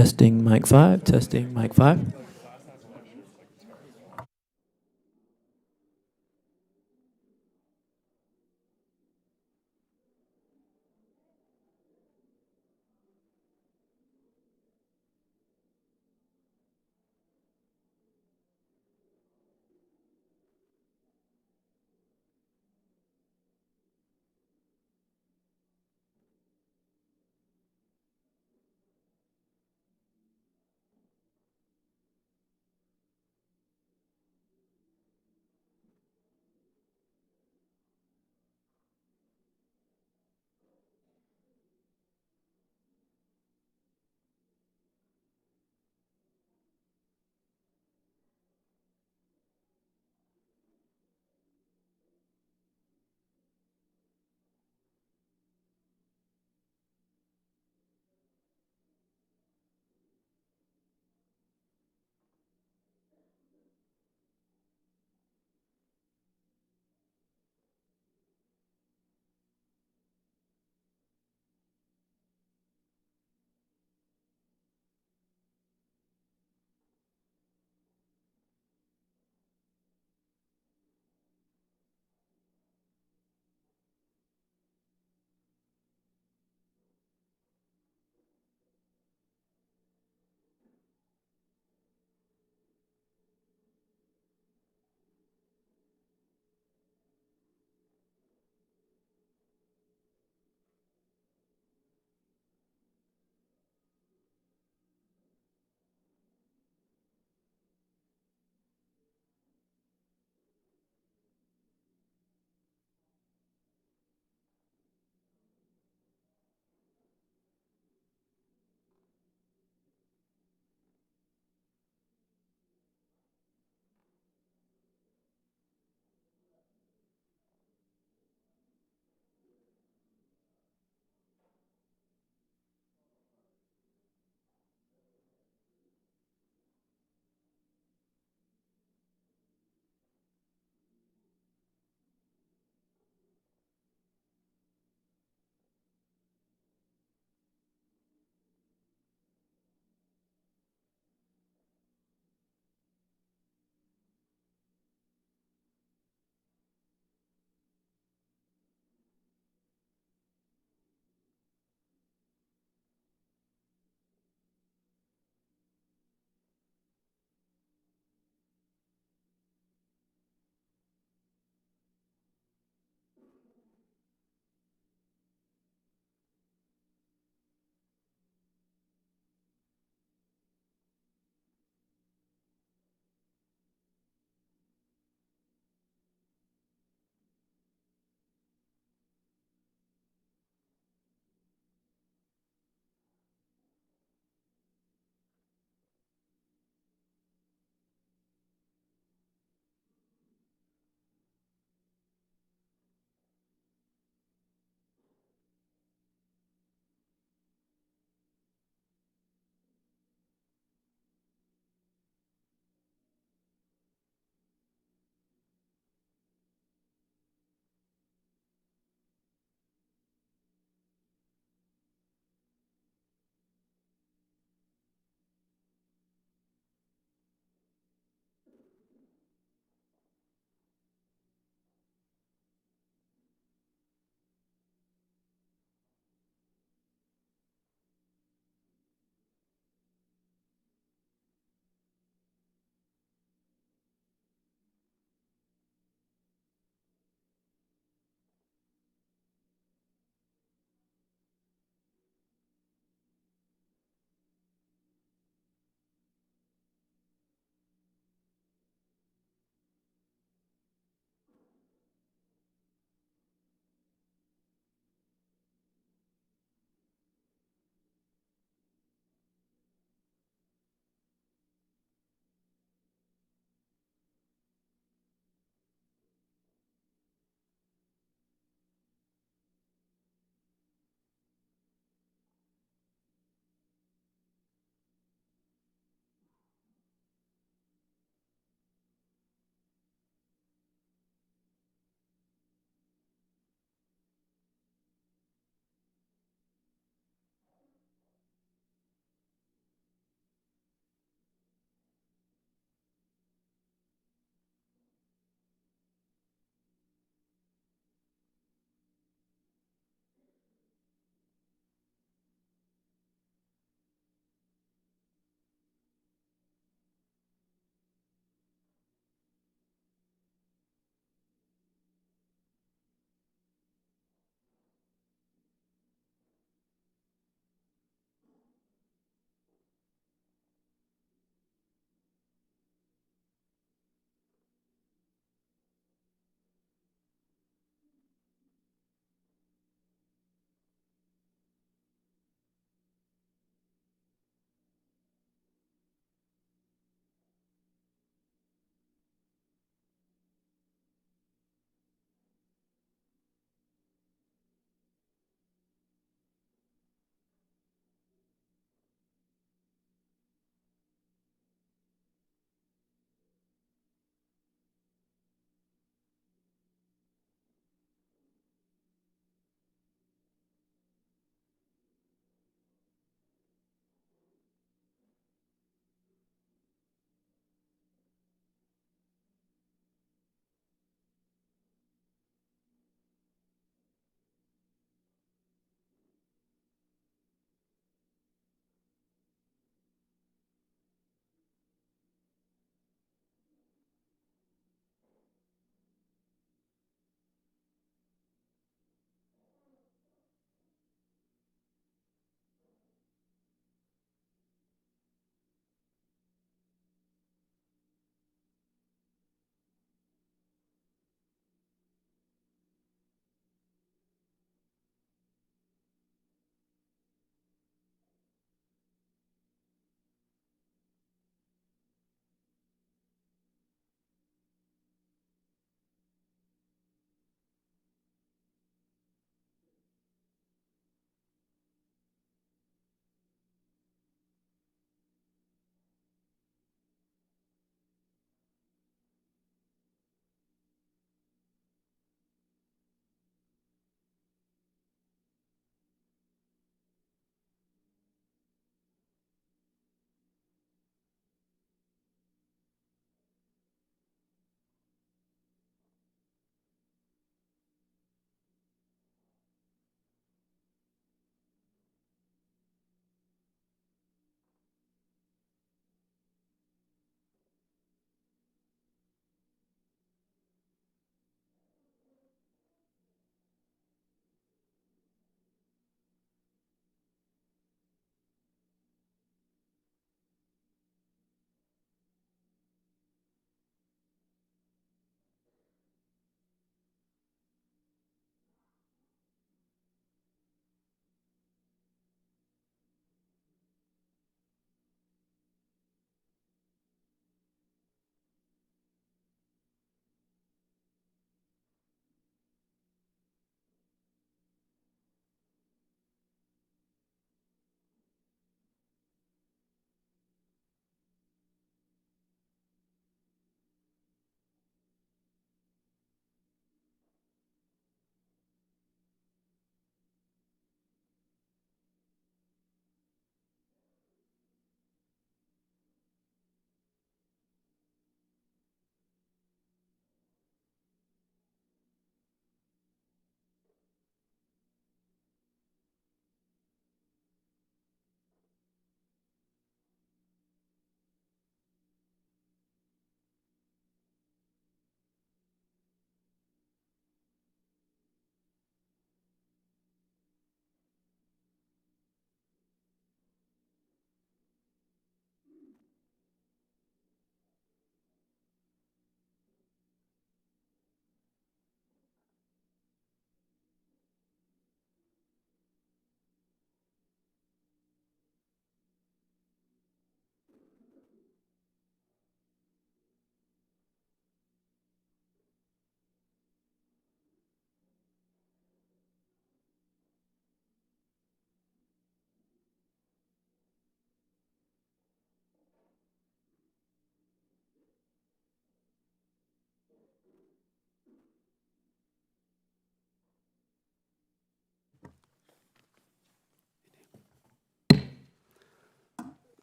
Testing mic 5, testing mic 5.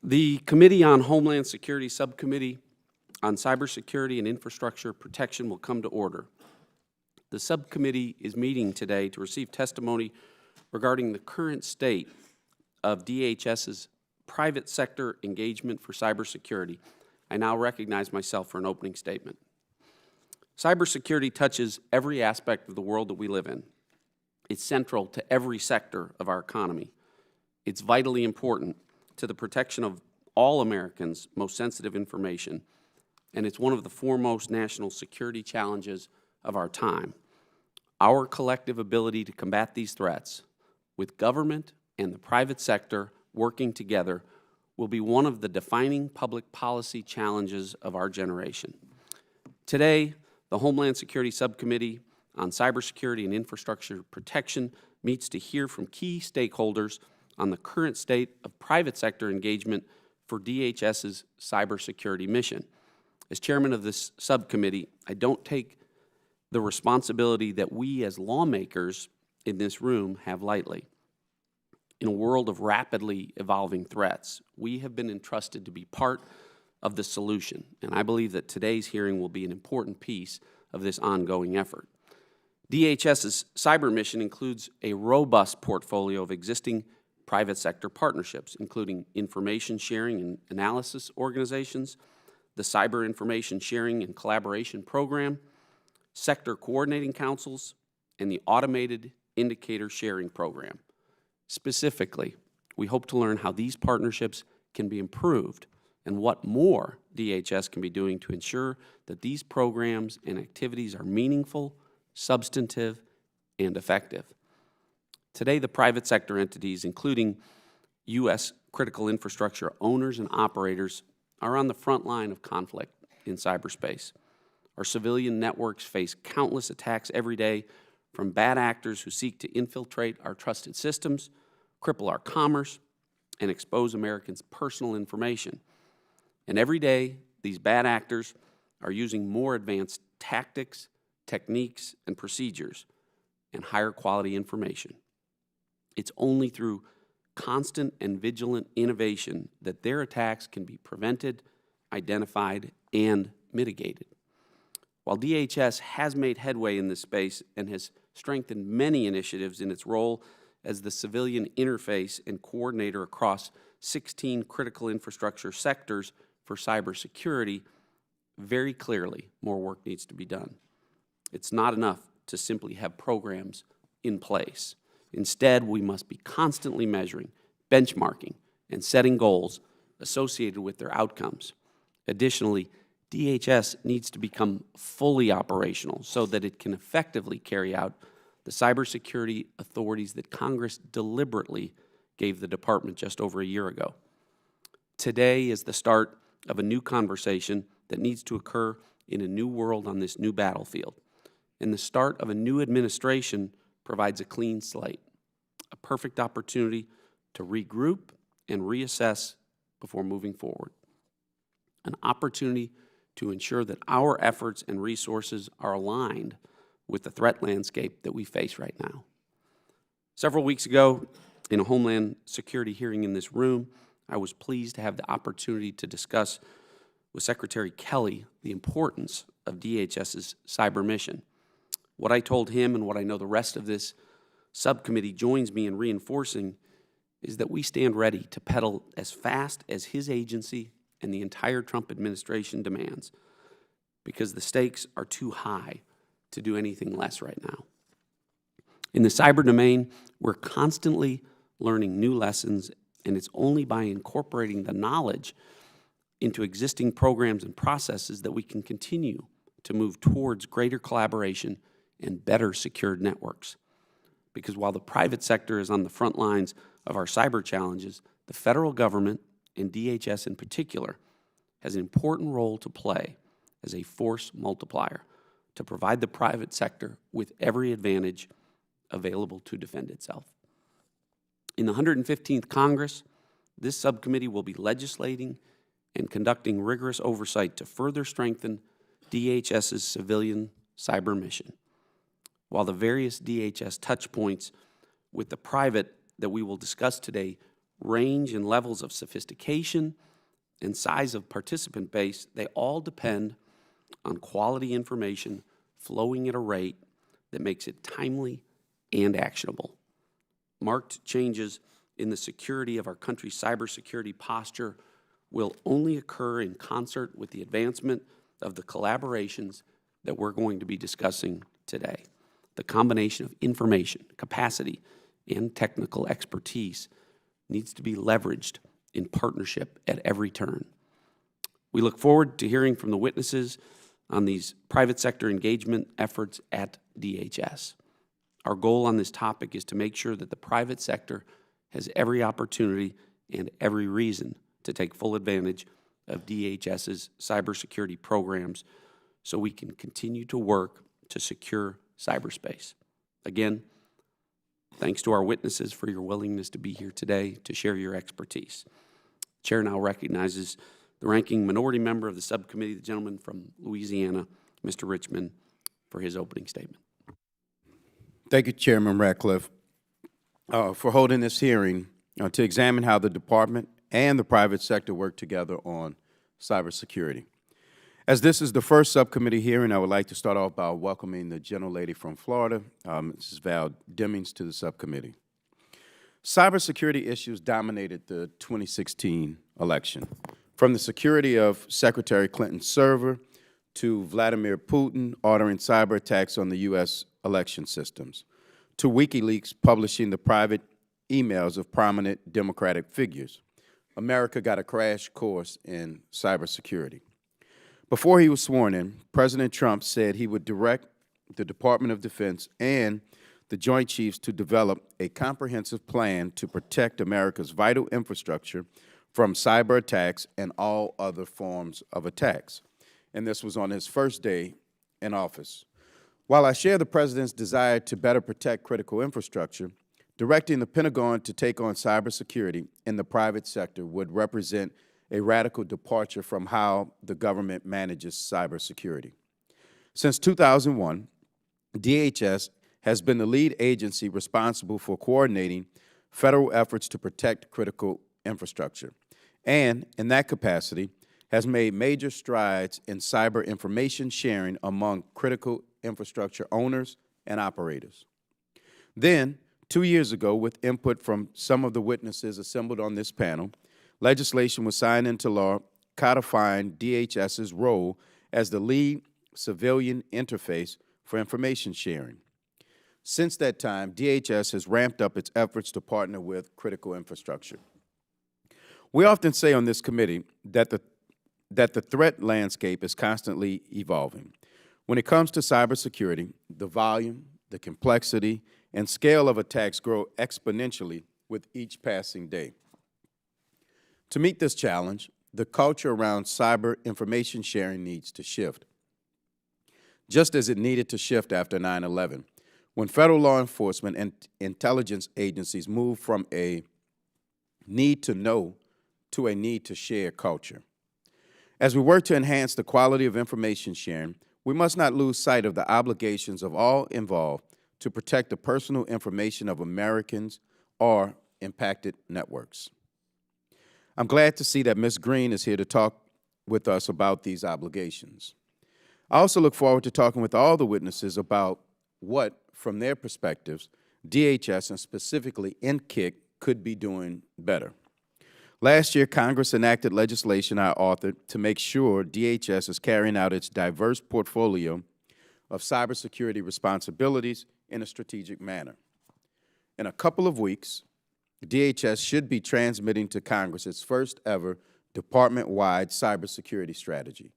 The Committee on Homeland Security Subcommittee on Cybersecurity and Infrastructure Protection will come to order. The subcommittee is meeting today to receive testimony regarding the current state of DHS's private sector engagement for cybersecurity. I now recognize myself for an opening statement. Cybersecurity touches every aspect of the world that we live in. It's central to every sector of our economy. It's vitally important to the protection of all Americans' most sensitive information, and it's one of the foremost national security challenges of our time. Our collective ability to combat these threats, with government and the private sector working together, will be one of the defining public policy challenges of our generation. Today, the Homeland Security Subcommittee on Cybersecurity and Infrastructure Protection meets to hear from key stakeholders on the current state of private sector engagement for DHS's cybersecurity mission. As chairman of this subcommittee, I don't take the responsibility that we as lawmakers in this room have lightly. In a world of rapidly evolving threats, we have been entrusted to be part of the solution, and I believe that today's hearing will be an important piece of this ongoing effort. DHS's cyber mission includes a robust portfolio of existing private sector partnerships, including information sharing and analysis organizations, the Cyber Information Sharing and Collaboration Program, sector coordinating councils, and the Automated Indicator Sharing Program. Specifically, we hope to learn how these partnerships can be improved and what more DHS can be doing to ensure that these programs and activities are meaningful, substantive, and effective. Today, the private sector entities, including U.S. critical infrastructure owners and operators, are on the front line of conflict in cyberspace. Our civilian networks face countless attacks every day from bad actors who seek to infiltrate our trusted systems, cripple our commerce, and expose Americans' personal information. And every day, these bad actors are using more advanced tactics, techniques, and procedures, and higher quality information. It's only through constant and vigilant innovation that their attacks can be prevented, identified, and mitigated. While DHS has made headway in this space and has strengthened many initiatives in its role as the civilian interface and coordinator across 16 critical infrastructure sectors for cybersecurity, very clearly more work needs to be done. It's not enough to simply have programs in place. Instead, we must be constantly measuring, benchmarking, and setting goals associated with their outcomes. Additionally, DHS needs to become fully operational so that it can effectively carry out the cybersecurity authorities that Congress deliberately gave the department just over a year ago. Today is the start of a new conversation that needs to occur in a new world on this new battlefield. And the start of a new administration provides a clean slate, a perfect opportunity to regroup and reassess before moving forward, an opportunity to ensure that our efforts and resources are aligned with the threat landscape that we face right now. Several weeks ago, in a Homeland Security hearing in this room, I was pleased to have the opportunity to discuss with Secretary Kelly the importance of DHS's cyber mission. What I told him and what I know the rest of this subcommittee joins me in reinforcing is that we stand ready to pedal as fast as his agency and the entire Trump administration demands, because the stakes are too high to do anything less right now. In the cyber domain, we're constantly learning new lessons, and it's only by incorporating the knowledge into existing programs and processes that we can continue to move towards greater collaboration and better secured networks. Because while the private sector is on the front lines of our cyber challenges, the federal government, and DHS in particular, has an important role to play as a force multiplier to provide the private sector with every advantage available to defend itself. In the 115th Congress, this subcommittee will be legislating and conducting rigorous oversight to further strengthen DHS's civilian cyber mission. While the various DHS touch points with the private that we will discuss today range and levels of sophistication and size of participant base, they all depend on quality information flowing at a rate that makes it timely and actionable. Marked changes in the security of our country's cybersecurity posture will only occur in concert with the advancement of the collaborations that we're going to be discussing today. The combination of information, capacity, and technical expertise needs to be leveraged in partnership at every turn. We look forward to hearing from the witnesses on these private sector engagement efforts at DHS. Our goal on this topic is to make sure that the private sector has every opportunity and every reason to take full advantage of DHS's cybersecurity programs so we can continue to work to secure cyberspace. Again, thanks to our witnesses for your willingness to be here today to share your expertise. Chair now recognizes the ranking minority member of the subcommittee, the gentleman from Louisiana, Mr. Richmond, for his opening statement. Thank you, Chairman Ratcliffe, for holding this hearing to examine how the department and the private sector work together on cybersecurity. As this is the first subcommittee hearing, I would like to start off by welcoming the gentlelady from Florida, Mrs. Val Demings, to the subcommittee. Cybersecurity issues dominated the 2016 election, from the security of Secretary Clinton's server to Vladimir Putin ordering cyber attacks on the U.S. election systems, to WikiLeaks publishing the private emails of prominent Democratic figures. America got a crash course in cybersecurity. Before he was sworn in, President Trump said he would direct the Department of Defense and the Joint Chiefs to develop a comprehensive plan to protect America's vital infrastructure from cyber attacks and all other forms of attacks. And this was on his first day in office. While I share the President's desire to better protect critical infrastructure, directing the Pentagon to take on cybersecurity in the private sector would represent a radical departure from how the government manages cybersecurity. Since 2001, DHS has been the lead agency responsible for coordinating federal efforts to protect critical infrastructure, and in that capacity has made major strides in cyber information sharing among critical infrastructure owners and operators. Then, 2 years ago, with input from some of the witnesses assembled on this panel, legislation was signed into law codifying DHS's role as the lead civilian interface for information sharing. Since that time, DHS has ramped up its efforts to partner with critical infrastructure. We often say on this committee that the threat landscape is constantly evolving. When it comes to cybersecurity, the volume, the complexity, and scale of attacks grow exponentially with each passing day. To meet this challenge, the culture around cyber information sharing needs to shift, just as it needed to shift after 9/11, when federal law enforcement and intelligence agencies moved from a need to know to a need to share culture. As we work to enhance the quality of information sharing, we must not lose sight of the obligations of all involved to protect the personal information of Americans or impacted networks. I'm glad to see that Ms. Green is here to talk with us about these obligations. I also look forward to talking with all the witnesses about what, from their perspectives, DHS and specifically NCIC could be doing better. Last year, Congress enacted legislation I authored to make sure DHS is carrying out its diverse portfolio of cybersecurity responsibilities in a strategic manner. In a couple of weeks, DHS should be transmitting to Congress its first ever department-wide cybersecurity strategy.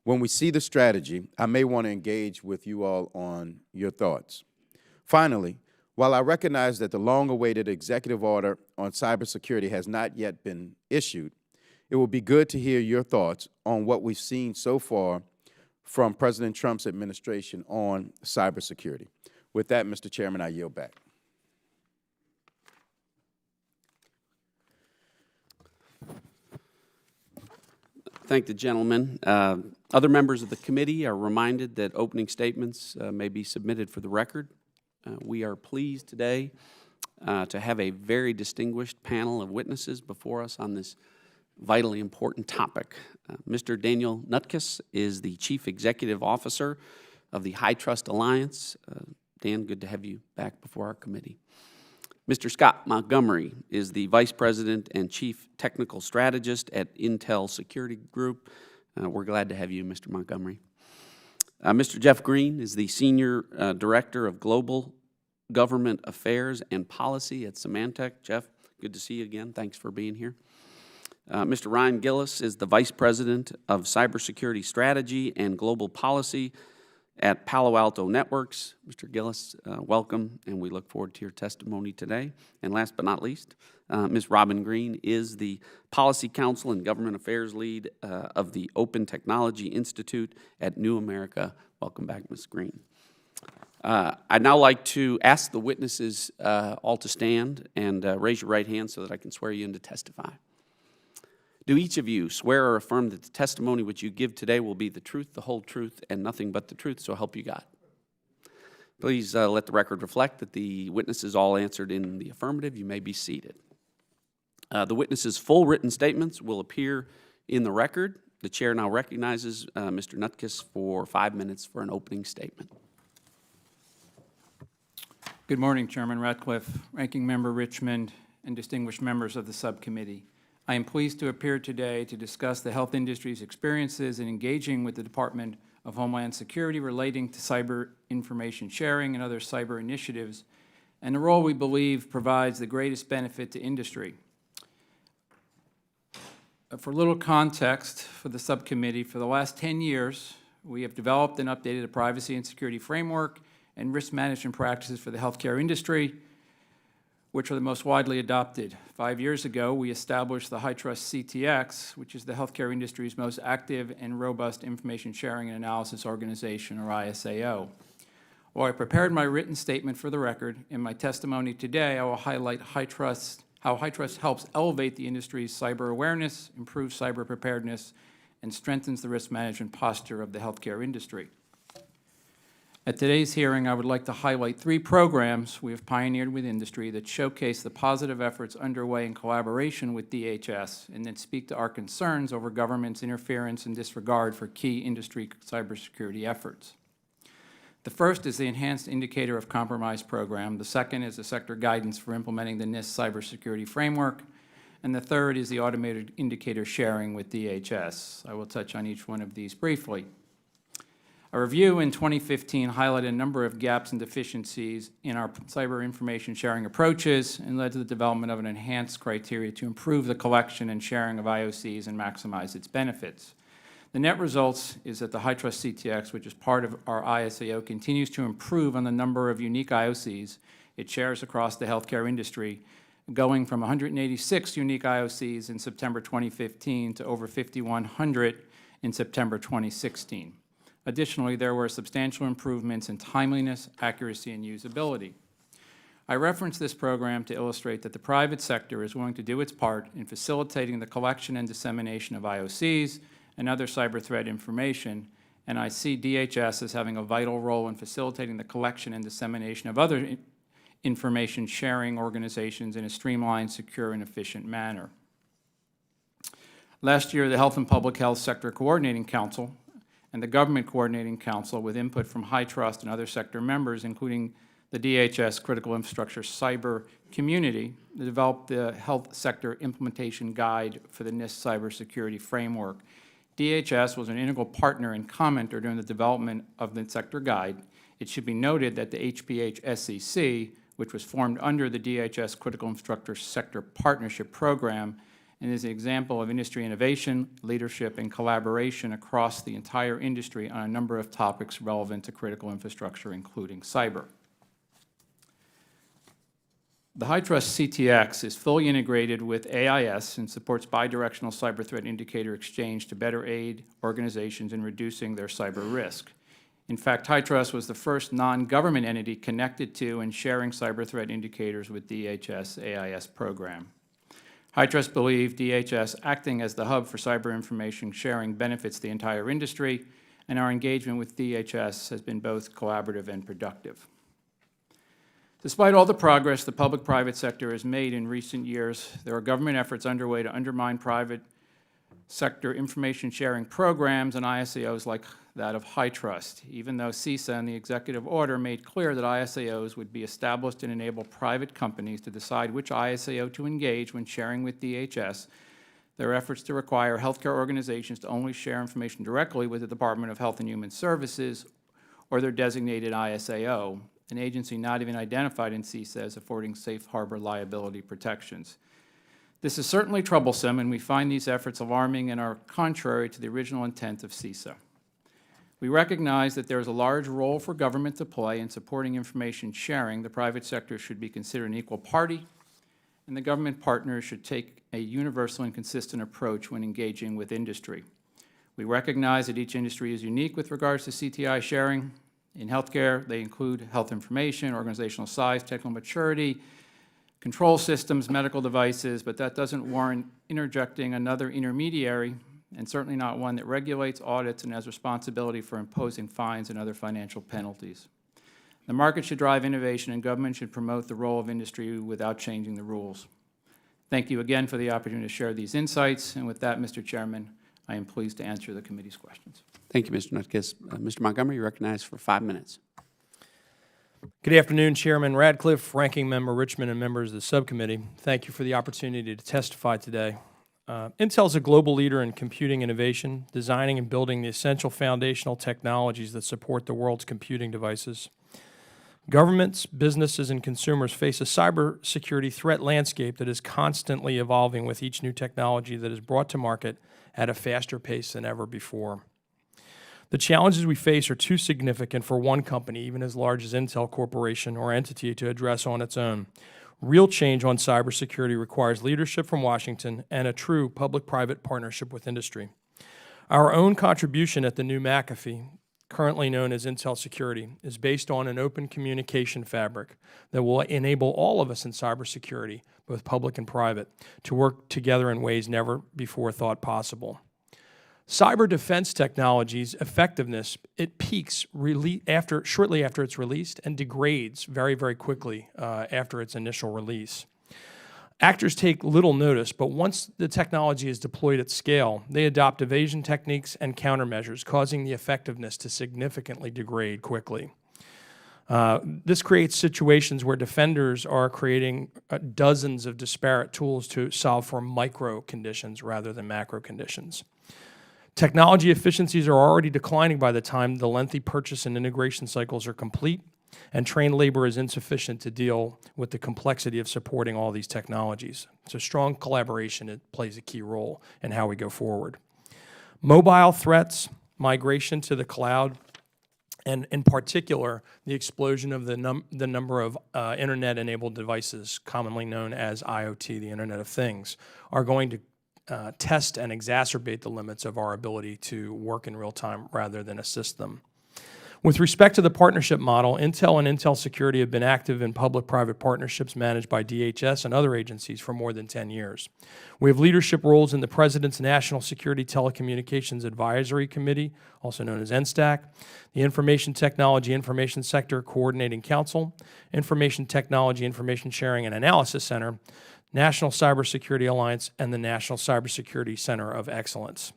When we see the strategy, I may want to engage with you all on your thoughts. Finally, while I recognize that the long-awaited executive order on cybersecurity has not yet been issued, it will be good to hear your thoughts on what we've seen so far from President Trump's administration on cybersecurity. With that, Mr. Chairman, I yield back. Thank the gentleman. Other members of the committee are reminded that opening statements may be submitted for the record. We are pleased today to have a very distinguished panel of witnesses before us on this vitally important topic. Mr. Daniel Nutkus is the Chief Executive Officer of the High Trust Alliance. Dan, good to have you back before our committee. Mr. Scott Montgomery is the Vice President and Chief Technical Strategist at Intel Security Group. We're glad to have you, Mr. Montgomery. Mr. Jeff Green is the Senior Director of Global Government Affairs and Policy at Symantec. Jeff, good to see you again. Thanks for being here. Mr. Ryan Gillis is the Vice President of Cybersecurity Strategy and Global Policy at Palo Alto Networks. Mr. Gillis, welcome, and we look forward to your testimony today. And last but not least, Ms. Robin Green is the Policy Counsel and Government Affairs Lead of the Open Technology Institute at New America. Welcome back, Ms. Green. I'd now like to ask the witnesses all to stand and raise your right hand so that I can swear you in to testify. Do each of you swear or affirm that the testimony which you give today will be the truth, the whole truth, and nothing but the truth, so help you God? Please let the record reflect that the witnesses all answered in the affirmative. You may be seated. The witnesses' full written statements will appear in the record. The chair now recognizes Mr. Nutkus for 5 minutes for an opening statement. Good morning, Chairman Ratcliffe, Ranking Member Richmond, and distinguished members of the subcommittee. I am pleased to appear today to discuss the health industry's experiences in engaging with the Department of Homeland Security relating to cyber information sharing and other cyber initiatives, and the role we believe provides the greatest benefit to industry. For a little context for the subcommittee, for the last 10 years, we have developed and updated a privacy and security framework and risk management practices for the healthcare industry, which are the most widely adopted. 5 years ago, we established the High Trust CTX, which is the healthcare industry's most active and robust information sharing and analysis organization, or ISAO. While I prepared my written statement for the record, in my testimony today, I will highlight how High Trust helps elevate the industry's cyber awareness, improves cyber preparedness, and strengthens the risk management posture of the healthcare industry. At today's hearing, I would like to highlight 3 programs we have pioneered with industry that showcase the positive efforts underway in collaboration with DHS and then speak to our concerns over government's interference and disregard for key industry cybersecurity efforts. The first is the Enhanced Indicator of Compromise program. The second is the sector guidance for implementing the NIST cybersecurity framework. And the third is the automated indicator sharing with DHS. I will touch on each one of these briefly. A review in 2015 highlighted a number of gaps and deficiencies in our cyber information sharing approaches and led to the development of an enhanced criteria to improve the collection and sharing of IOCs and maximize its benefits. The net results is that the High Trust CTX, which is part of our ISAO, continues to improve on the number of unique IOCs it shares across the healthcare industry, going from 186 unique IOCs in September 2015 to over 5,100 in September 2016. Additionally, there were substantial improvements in timeliness, accuracy, and usability. I reference this program to illustrate that the private sector is willing to do its part in facilitating the collection and dissemination of IOCs and other cyber threat information, and I see DHS as having a vital role in facilitating the collection and dissemination of other information sharing organizations in a streamlined, secure, and efficient manner. Last year, the Health and Public Health Sector Coordinating Council and the Government Coordinating Council, with input from High Trust and other sector members, including the DHS Critical Infrastructure Cyber Community, developed the Health Sector Implementation Guide for the NIST Cybersecurity Framework. DHS was an integral partner and commenter during the development of the sector guide. It should be noted that the HPH SEC, which was formed under the DHS Critical Infrastructure Sector Partnership Program, and is an example of industry innovation, leadership, and collaboration across the entire industry on a number of topics relevant to critical infrastructure, including cyber. The High Trust CTX is fully integrated with AIS and supports bidirectional cyber threat indicator exchange to better aid organizations in reducing their cyber risk. In fact, High Trust was the first non-government entity connected to and sharing cyber threat indicators with DHS AIS program. High Trust believed DHS acting as the hub for cyber information sharing benefits the entire industry, and our engagement with DHS has been both collaborative and productive. Despite all the progress the public-private sector has made in recent years, there are government efforts underway to undermine private sector information sharing programs and ISAOs like that of HITRUST, even though CISA and the executive order made clear that ISAOs would be established and enable private companies to decide which ISAO to engage when sharing with DHS. Their efforts to require healthcare organizations to only share information directly with the Department of Health and Human Services or their designated ISAO, an agency not even identified in CISA as affording safe harbor liability protections. This is certainly troublesome, and we find these efforts alarming and are contrary to the original intent of CISA. We recognize that there is a large role for government to play in supporting information sharing. The private sector should be considered an equal party, and the government partners should take a universal and consistent approach when engaging with industry. We recognize that each industry is unique with regards to CTI sharing. In healthcare, they include health information, organizational size, technical maturity, control systems, medical devices, but that doesn't warrant interjecting another intermediary, and certainly not one that regulates, audits, and has responsibility for imposing fines and other financial penalties. The market should drive innovation, and government should promote the role of industry without changing the rules. Thank you again for the opportunity to share these insights, and with that, Mr. Chairman, I am pleased to answer the committee's questions. Thank you, Mr. Nutkiss. Mr. Montgomery, you're recognized for 5 minutes. Good afternoon, Chairman Radcliffe, Ranking Member Richmond, and members of the subcommittee. Thank you for the opportunity to testify today. Intel is a global leader in computing innovation, designing and building the essential foundational technologies that support the world's computing devices. Governments, businesses, and consumers face a cybersecurity threat landscape that is constantly evolving with each new technology that is brought to market at a faster pace than ever before. The challenges we face are too significant for one company, even as large as Intel Corporation or entity, to address on its own. Real change on cybersecurity requires leadership from Washington and a true public-private partnership with industry. Our own contribution at the new McAfee, currently known as Intel Security, is based on an open communication fabric that will enable all of us in cybersecurity, both public and private, to work together in ways never before thought possible. Cyber defense technology's effectiveness, it peaks shortly after it's released and degrades very, very quickly after its initial release. Actors take little notice, but once the technology is deployed at scale, they adopt evasion techniques and countermeasures, causing the effectiveness to significantly degrade quickly. This creates situations where defenders are creating dozens of disparate tools to solve for micro conditions rather than macro conditions. Technology efficiencies are already declining by the time the lengthy purchase and integration cycles are complete, and trained labor is insufficient to deal with the complexity of supporting all these technologies. So strong collaboration, it plays a key role in how we go forward. Mobile threats, migration to the cloud, and in particular, the explosion of the number of internet-enabled devices, commonly known as IoT, the Internet of Things, are going to test and exacerbate the limits of our ability to work in real time rather than assist them. With respect to the partnership model, Intel and Intel Security have been active in public-private partnerships managed by DHS and other agencies for more than 10 years. We have leadership roles in the President's National Security Telecommunications Advisory Committee, also known as NSTAC, the Information Technology Information Sector Coordinating Council, Information Technology Information Sharing and Analysis Center, National Cybersecurity Alliance, and the National Cybersecurity Center of Excellence.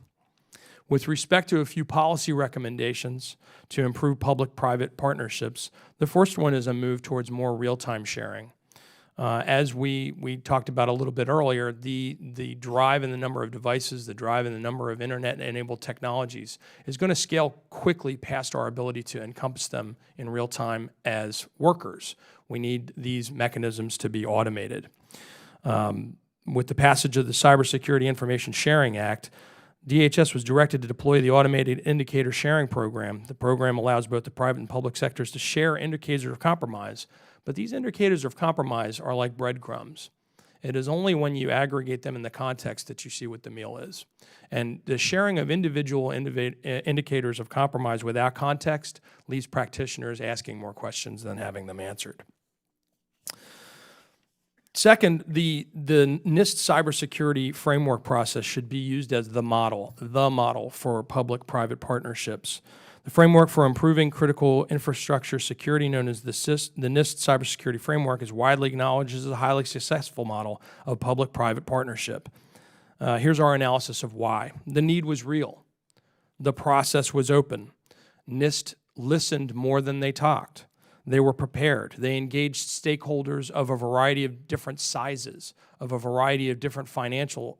With respect to a few policy recommendations to improve public-private partnerships, the first one is a move towards more real-time sharing. As we talked about a little bit earlier, the drive in the number of devices, the drive in the number of internet-enabled technologies is going to scale quickly past our ability to encompass them in real time as workers. We need these mechanisms to be automated. With the passage of the Cybersecurity Information Sharing Act, DHS was directed to deploy the Automated Indicator Sharing Program. The program allows both the private and public sectors to share indicators of compromise, but these indicators of compromise are like breadcrumbs. It is only when you aggregate them in the context that you see what the meal is. And the sharing of individual indicators of compromise without context leaves practitioners asking more questions than having them answered. Second, the NIST cybersecurity framework process should be used as the model for public-private partnerships. The framework for improving critical infrastructure security, known as the NIST cybersecurity framework, is widely acknowledged as a highly successful model of public-private partnership. Here's our analysis of why. The need was real. The process was open. NIST listened more than they talked. They were prepared. They engaged stakeholders of a variety of different sizes, of a variety of different financial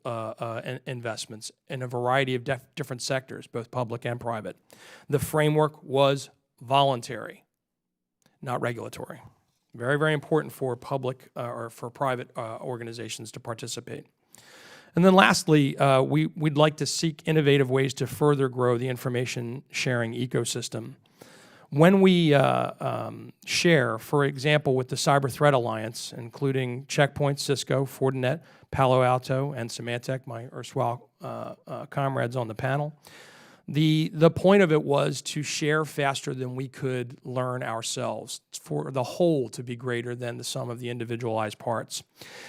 investments, in a variety of different sectors, both public and private. The framework was voluntary, not regulatory. Very, very important for public or for private organizations to participate. And then lastly, we'd like to seek innovative ways to further grow the information sharing ecosystem. When we share, for example, with the Cyber Threat Alliance, including Check Point, Cisco, Fortinet, Palo Alto, and Symantec, my erstwhile comrades on the panel, the point of it was to share faster than we could learn ourselves, for the whole to be greater than the sum of the individualized parts.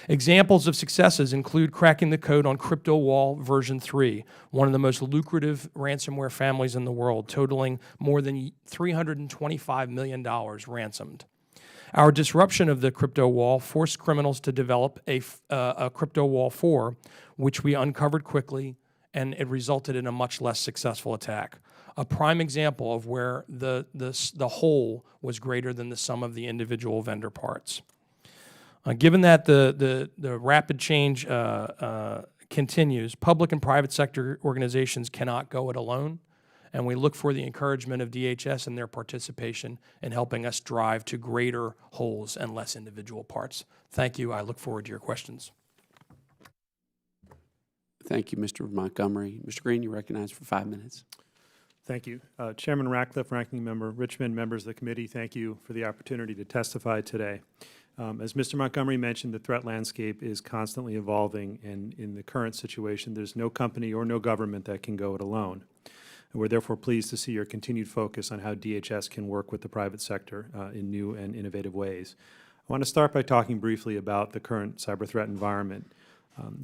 Examples of successes include cracking the code on CryptoWall version 3, one of the most lucrative ransomware families in the world, totaling more than $325 million ransomed. Our disruption of the CryptoWall forced criminals to develop a CryptoWall 4, which we uncovered quickly, and it resulted in a much less successful attack. A prime example of where the whole was greater than the sum of the individual vendor parts. Given that the rapid change continues, public and private sector organizations cannot go it alone, and we look for the encouragement of DHS and their participation in helping us drive to greater wholes and less individual parts. Thank you. I look forward to your questions. Thank you, Mr. Montgomery. Mr. Green, you're recognized for 5 minutes. Thank you. Chairman Ratcliffe, Ranking Member Richmond, members of the committee, thank you for the opportunity to testify today. As Mr. Montgomery mentioned, the threat landscape is constantly evolving, and in the current situation, there's no company or no government that can go it alone. And we're therefore pleased to see your continued focus on how DHS can work with the private sector in new and innovative ways. I want to start by talking briefly about the current cyber threat environment.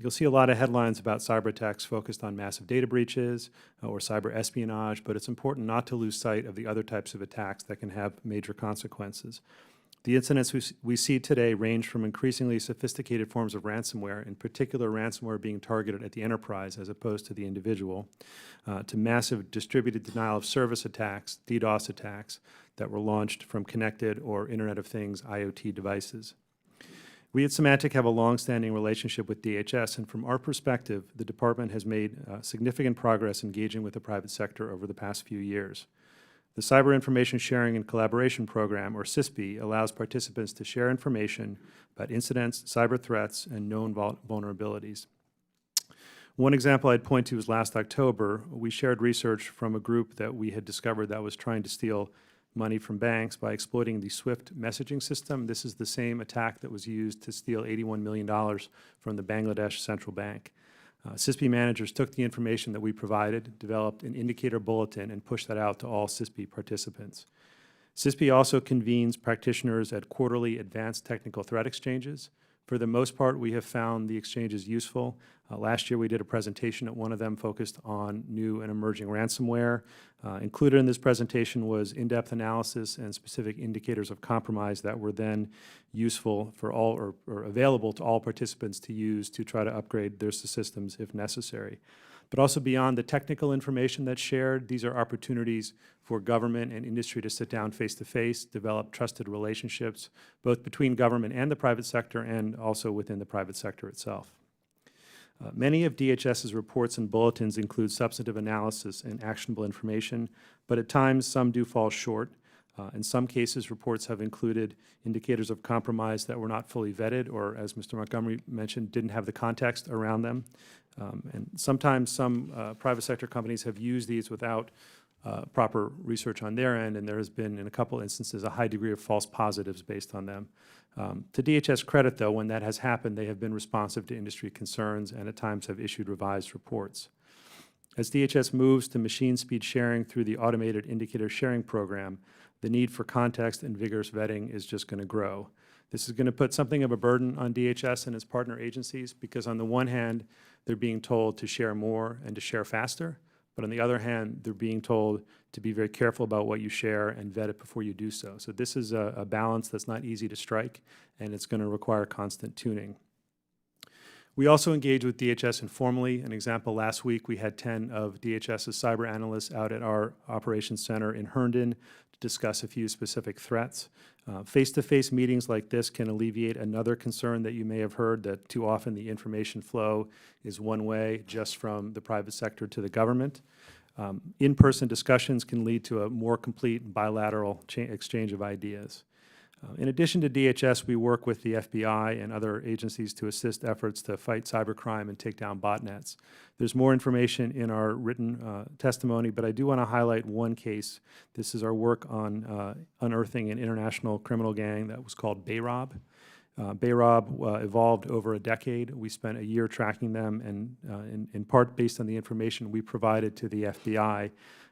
You'll see a lot of headlines about cyber attacks focused on massive data breaches or cyber espionage, but it's important not to lose sight of the other types of attacks that can have major consequences. The incidents we see today range from increasingly sophisticated forms of ransomware, in particular ransomware being targeted at the enterprise as opposed to the individual, to massive distributed denial of service attacks, DDoS attacks, that were launched from connected or Internet of Things IoT devices. We at Symantec have a long-standing relationship with DHS, and from our perspective, the department has made significant progress engaging with the private sector over the past few years. The Cyber Information Sharing and Collaboration Program, or CISP, allows participants to share information about incidents, cyber threats, and known vulnerabilities. One example I'd point to is last October, we shared research from a group that we had discovered that was trying to steal money from banks by exploiting the SWIFT messaging system. This is the same attack that was used to steal $81 million from the Bangladesh Central Bank. CISP managers took the information that we provided, developed an indicator bulletin, and pushed that out to all CISP participants. CISP also convenes practitioners at quarterly advanced technical threat exchanges. For the most part, we have found the exchanges useful. Last year, we did a presentation at one of them focused on new and emerging ransomware. Included in this presentation was in-depth analysis and specific indicators of compromise that were then useful for all or available to all participants to use to try to upgrade their systems if necessary. But also beyond the technical information that's shared, these are opportunities for government and industry to sit down face-to-face, develop trusted relationships, both between government and the private sector and also within the private sector itself. Many of DHS's reports and bulletins include substantive analysis and actionable information, but at times some do fall short. In some cases, reports have included indicators of compromise that were not fully vetted or, as Mr. Montgomery mentioned, didn't have the context around them. And sometimes some private sector companies have used these without proper research on their end, and there has been, in a couple instances, a high degree of false positives based on them. To DHS credit, though, when that has happened, they have been responsive to industry concerns and at times have issued revised reports. As DHS moves to machine speed sharing through the automated indicator sharing program, the need for context and vigorous vetting is just going to grow. This is going to put something of a burden on DHS and its partner agencies because on the one hand, they're being told to share more and to share faster, but on the other hand, they're being told to be very careful about what you share and vet it before you do so. So this is a balance that's not easy to strike, and it's going to require constant tuning. We also engage with DHS informally. An example, last week we had 10 of DHS's cyber analysts out at our operations center in Herndon to discuss a few specific threats. Face-to-face meetings like this can alleviate another concern that you may have heard, that too often the information flow is one way, just from the private sector to the government. In-person discussions can lead to a more complete bilateral exchange of ideas. In addition to DHS, we work with the FBI and other agencies to assist efforts to fight cybercrime and take down botnets. There's more information in our written testimony, but I do want to highlight one case. This is our work on unearthing an international criminal gang that was called BayRob. BayRob evolved over a decade. We spent a year tracking them, and in part based on the information we provided to the FBI,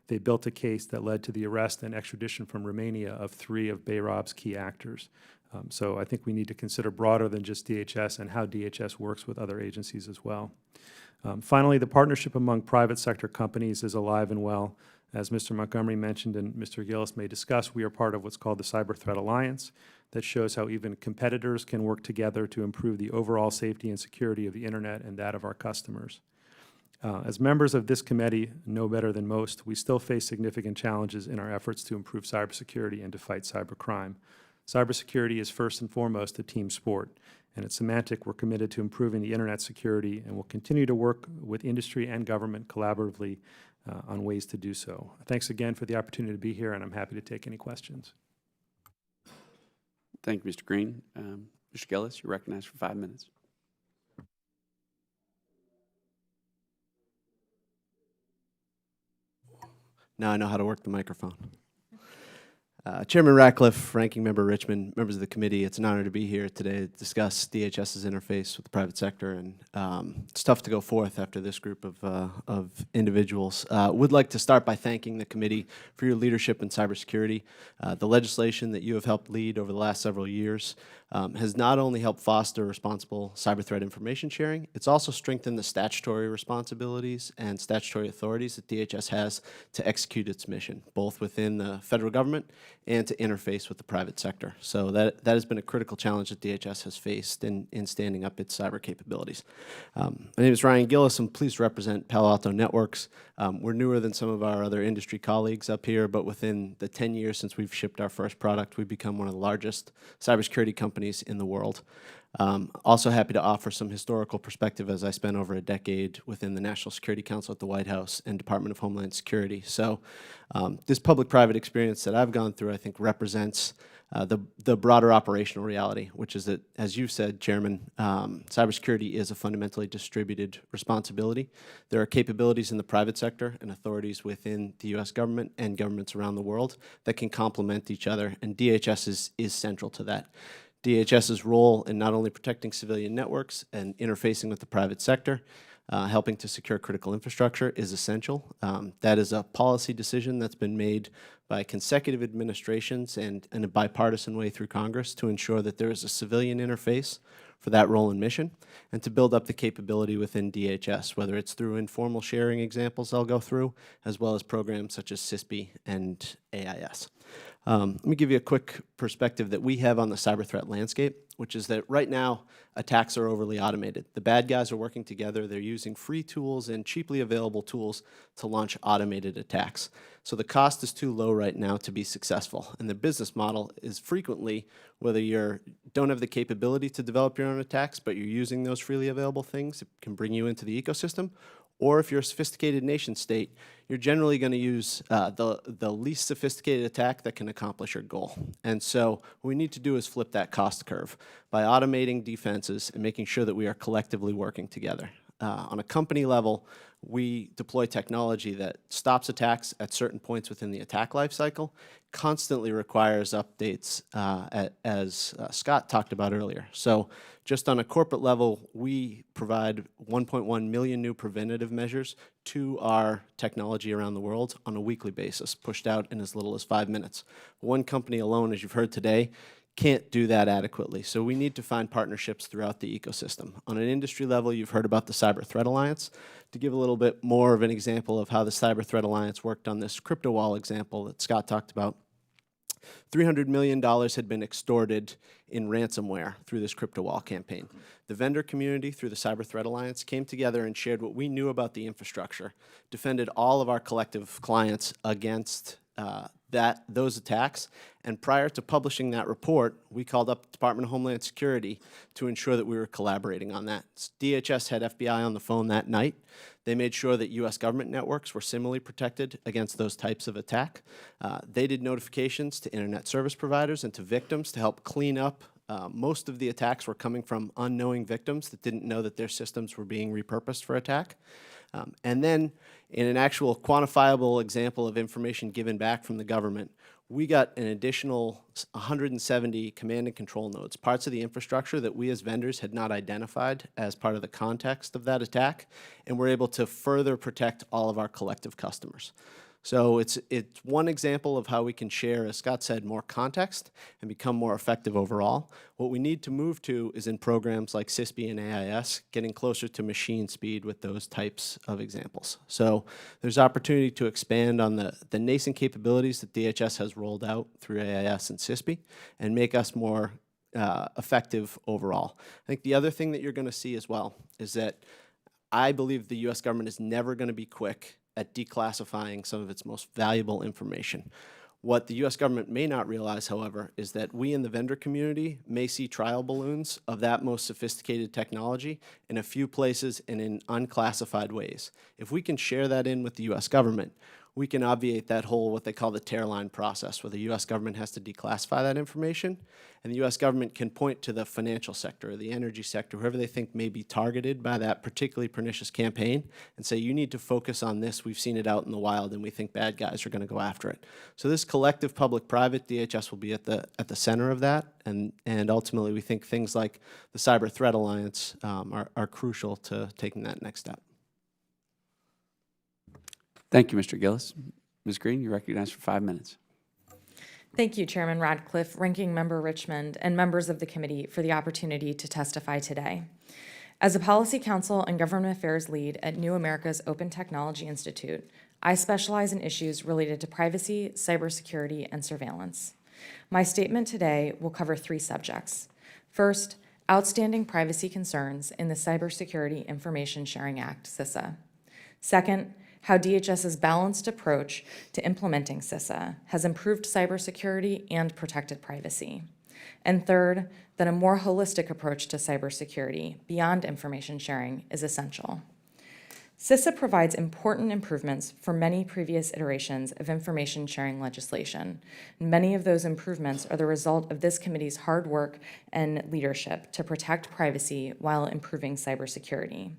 they built a case that led to the arrest and extradition from Romania of 3 of BayRob's key actors. So I think we need to consider broader than just DHS and how DHS works with other agencies as well. Finally, the partnership among private sector companies is alive and well. As Mr. Montgomery mentioned and Mr. Gillis may discuss, we are part of what's called the Cyber Threat Alliance that shows how even competitors can work together to improve the overall safety and security of the internet and that of our customers. As members of this committee know better than most, we still face significant challenges in our efforts to improve cybersecurity and to fight cybercrime. Cybersecurity is first and foremost a team sport, and at Symantec, we're committed to improving the internet security and will continue to work with industry and government collaboratively on ways to do so. Thanks again for the opportunity to be here, and I'm happy to take any questions. Thank you, Mr. Green. Mr. Gillis, you're recognized for 5 minutes. Now I know how to work the microphone. Chairman Ratcliffe, Ranking Member Richmond, members of the committee, it's an honor to be here today to discuss DHS's interface with the private sector, and it's tough to go forth after this group of individuals. Would like to start by thanking the committee for your leadership in cybersecurity. The legislation that you have helped lead over the last several years has not only helped foster responsible cyber threat information sharing, it's also strengthened the statutory responsibilities and statutory authorities that DHS has to execute its mission, both within the federal government and to interface with the private sector. So that has been a critical challenge that DHS has faced in standing up its cyber capabilities. My name is Ryan Gillis. I'm pleased to represent Palo Alto Networks. We're newer than some of our other industry colleagues up here, but within the 10 years since we've shipped our first product, we've become one of the largest cybersecurity companies in the world. Also happy to offer some historical perspective, as I spent over a decade within the National Security Council at the White House and Department of Homeland Security. So this public-private experience that I've gone through, I think, represents the broader operational reality, which is that, as you said, Chairman, cybersecurity is a fundamentally distributed responsibility. There are capabilities in the private sector and authorities within the U.S. government and governments around the world that can complement each other, and DHS is central to that. DHS's role in not only protecting civilian networks and interfacing with the private sector, helping to secure critical infrastructure is essential. That is a policy decision that's been made by consecutive administrations and in a bipartisan way through Congress to ensure that there is a civilian interface for that role and mission, and to build up the capability within DHS, whether it's through informal sharing examples I'll go through, as well as programs such as CISP and AIS. Let me give you a quick perspective that we have on the cyber threat landscape, which is that right now, attacks are overly automated. The bad guys are working together. They're using free tools and cheaply available tools to launch automated attacks. So the cost is too low right now to be successful. And the business model is frequently, whether you don't have the capability to develop your own attacks, but you're using those freely available things, it can bring you into the ecosystem, or if you're a sophisticated nation state, you're generally going to use the least sophisticated attack that can accomplish your goal. And so what we need to do is flip that cost curve by automating defenses and making sure that we are collectively working together. On a company level, we deploy technology that stops attacks at certain points within the attack lifecycle, constantly requires updates, as Scott talked about earlier. So just on a corporate level, we provide 1.1 million new preventative measures to our technology around the world on a weekly basis, pushed out in as little as 5 minutes. One company alone, as you've heard today, can't do that adequately. So we need to find partnerships throughout the ecosystem. On an industry level, you've heard about the Cyber Threat Alliance. To give a little bit more of an example of how the Cyber Threat Alliance worked on this crypto wall example that Scott talked about, $300 million had been extorted in ransomware through this crypto wall campaign. The vendor community, through the Cyber Threat Alliance, came together and shared what we knew about the infrastructure, defended all of our collective clients against those attacks, and prior to publishing that report, we called up the Department of Homeland Security to ensure that we were collaborating on that. DHS had FBI on the phone that night. They made sure that U.S. government networks were similarly protected against those types of attack. They did notifications to internet service providers and to victims to help clean up. Most of the attacks were coming from unknowing victims that didn't know that their systems were being repurposed for attack. And then, in an actual quantifiable example of information given back from the government, we got an additional 170 command and control nodes, parts of the infrastructure that we as vendors had not identified as part of the context of that attack, and we're able to further protect all of our collective customers. So it's one example of how we can share, as Scott said, more context and become more effective overall. What we need to move to is in programs like CISP and AIS, getting closer to machine speed with those types of examples. So there's opportunity to expand on the nascent capabilities that DHS has rolled out through AIS and CISP and make us more effective overall. I think the other thing that you're going to see as well is that I believe the U.S. government is never going to be quick at declassifying some of its most valuable information. What the U.S. government may not realize, however, is that we in the vendor community may see trial balloons of that most sophisticated technology in a few places and in unclassified ways. If we can share that in with the U.S. government, we can obviate that whole, what they call the tear line process, where the U.S. government has to declassify that information, and the U.S. government can point to the financial sector or the energy sector, whoever they think may be targeted by that particularly pernicious campaign, and say, you need to focus on this. We've seen it out in the wild, and we think bad guys are going to go after it. So this collective public-private, DHS will be at the center of that, and ultimately we think things like the Cyber Threat Alliance are crucial to taking that next step. Thank you, Mr. Gillis. Ms. Green, you're recognized for 5 minutes. Thank you, Chairman Radcliffe, Ranking Member Richmond, and members of the committee for the opportunity to testify today. As a Policy Counsel and Government Affairs Lead at New America's Open Technology Institute, I specialize in issues related to privacy, cybersecurity, and surveillance. My statement today will cover 3 subjects. First, outstanding privacy concerns in the Cybersecurity Information Sharing Act, CISA. Second, how DHS's balanced approach to implementing CISA has improved cybersecurity and protected privacy. And third, that a more holistic approach to cybersecurity beyond information sharing is essential. CISA provides important improvements for many previous iterations of information sharing legislation. Many of those improvements are the result of this committee's hard work and leadership to protect privacy while improving cybersecurity.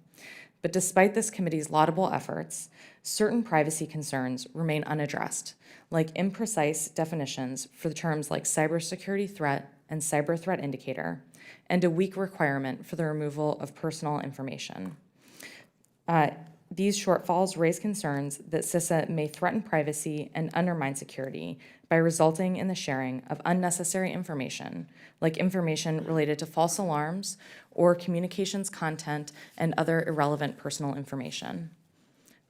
But despite this committee's laudable efforts, certain privacy concerns remain unaddressed, like imprecise definitions for the terms like cybersecurity threat and cyber threat indicator, and a weak requirement for the removal of personal information. These shortfalls raise concerns that CISA may threaten privacy and undermine security by resulting in the sharing of unnecessary information, like information related to false alarms or communications content and other irrelevant personal information.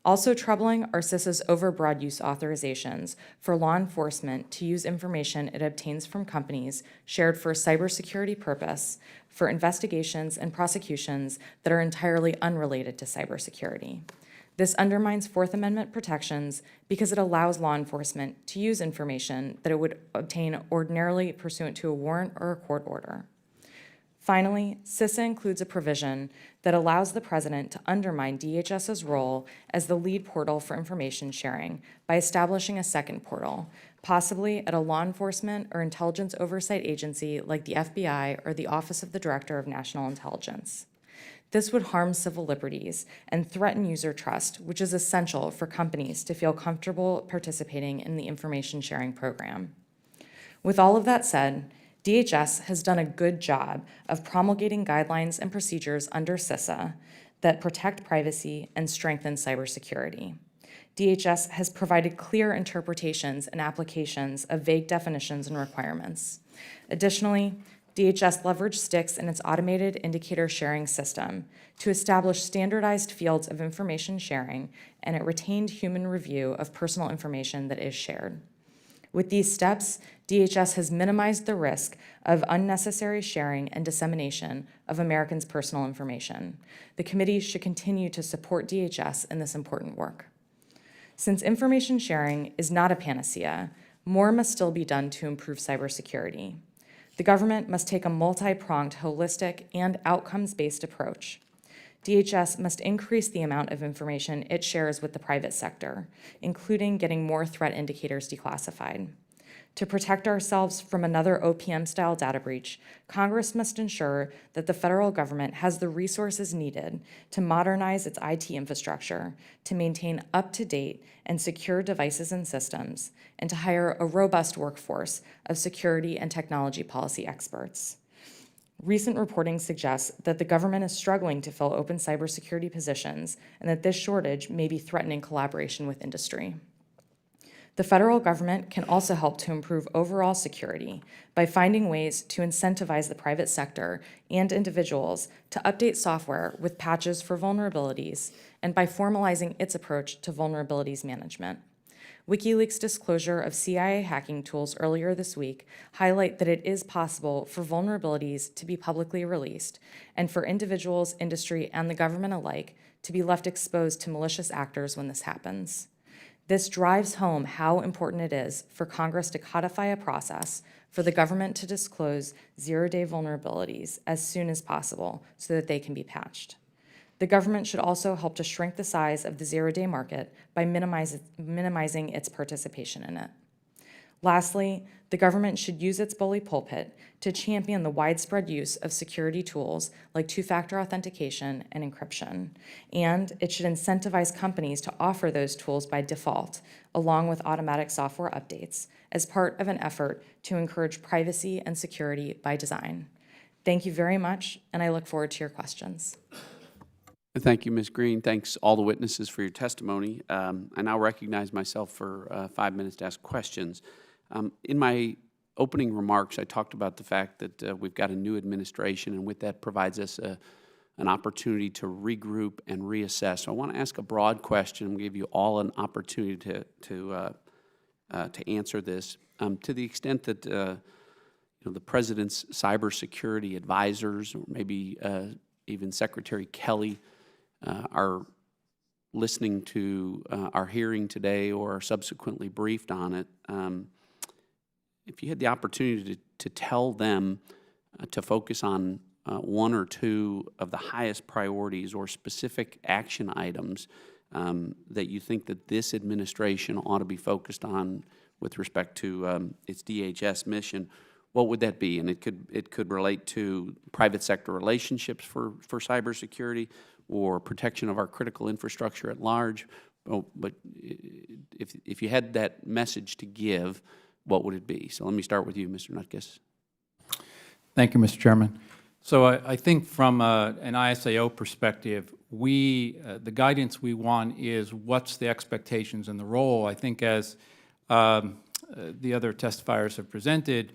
Also troubling are CISA's overbroad use authorizations for law enforcement to use information it obtains from companies shared for a cybersecurity purpose for investigations and prosecutions that are entirely unrelated to cybersecurity. This undermines Fourth Amendment protections because it allows law enforcement to use information that it would obtain ordinarily pursuant to a warrant or a court order. Finally, CISA includes a provision that allows the President to undermine DHS's role as the lead portal for information sharing by establishing a second portal, possibly at a law enforcement or intelligence oversight agency like the FBI or the Office of the Director of National Intelligence. This would harm civil liberties and threaten user trust, which is essential for companies to feel comfortable participating in the information sharing program. With all of that said, DHS has done a good job of promulgating guidelines and procedures under CISA that protect privacy and strengthen cybersecurity. DHS has provided clear interpretations and applications of vague definitions and requirements. Additionally, DHS leveraged STIX in its automated indicator sharing system to establish standardized fields of information sharing, and it retained human review of personal information that is shared. With these steps, DHS has minimized the risk of unnecessary sharing and dissemination of Americans' personal information. The committee should continue to support DHS in this important work. Since information sharing is not a panacea, more must still be done to improve cybersecurity. The government must take a multi-pronged, holistic, and outcomes-based approach. DHS must increase the amount of information it shares with the private sector, including getting more threat indicators declassified. To protect ourselves from another OPM-style data breach, Congress must ensure that the federal government has the resources needed to modernize its IT infrastructure, to maintain up-to-date and secure devices and systems, and to hire a robust workforce of security and technology policy experts. Recent reporting suggests that the government is struggling to fill open cybersecurity positions and that this shortage may be threatening collaboration with industry. The federal government can also help to improve overall security by finding ways to incentivize the private sector and individuals to update software with patches for vulnerabilities and by formalizing its approach to vulnerabilities management. WikiLeaks' disclosure of CIA hacking tools earlier this week highlight that it is possible for vulnerabilities to be publicly released and for individuals, industry, and the government alike to be left exposed to malicious actors when this happens. This drives home how important it is for Congress to codify a process for the government to disclose zero-day vulnerabilities as soon as possible so that they can be patched. The government should also help to shrink the size of the zero-day market by minimizing its participation in it. Lastly, the government should use its bully pulpit to champion the widespread use of security tools like two-factor authentication and encryption, and it should incentivize companies to offer those tools by default, along with automatic software updates, as part of an effort to encourage privacy and security by design. Thank you very much, and I look forward to your questions. Thank you, Ms. Green. Thanks all the witnesses for your testimony. I now recognize myself for 5 minutes to ask questions. In my opening remarks, I talked about the fact that we've got a new administration, and with that provides us an opportunity to regroup and reassess. So I want to ask a broad question and give you all an opportunity to answer this. To the extent that the President's cybersecurity advisors, or maybe even Secretary Kelly, are listening to our hearing today or are subsequently briefed on it, if you had the opportunity to tell them to focus on one or two of the highest priorities or specific action items that you think that this administration ought to be focused on with respect to its DHS mission, what would that be? And it could relate to private sector relationships for cybersecurity or protection of our critical infrastructure at large. But if you had that message to give, what would it be? So let me start with you, Mr. Nutkus. Thank you, Mr. Chairman. So I think from an ISAO perspective, the guidance we want is what's the expectations and the role. I think as the other testifiers have presented,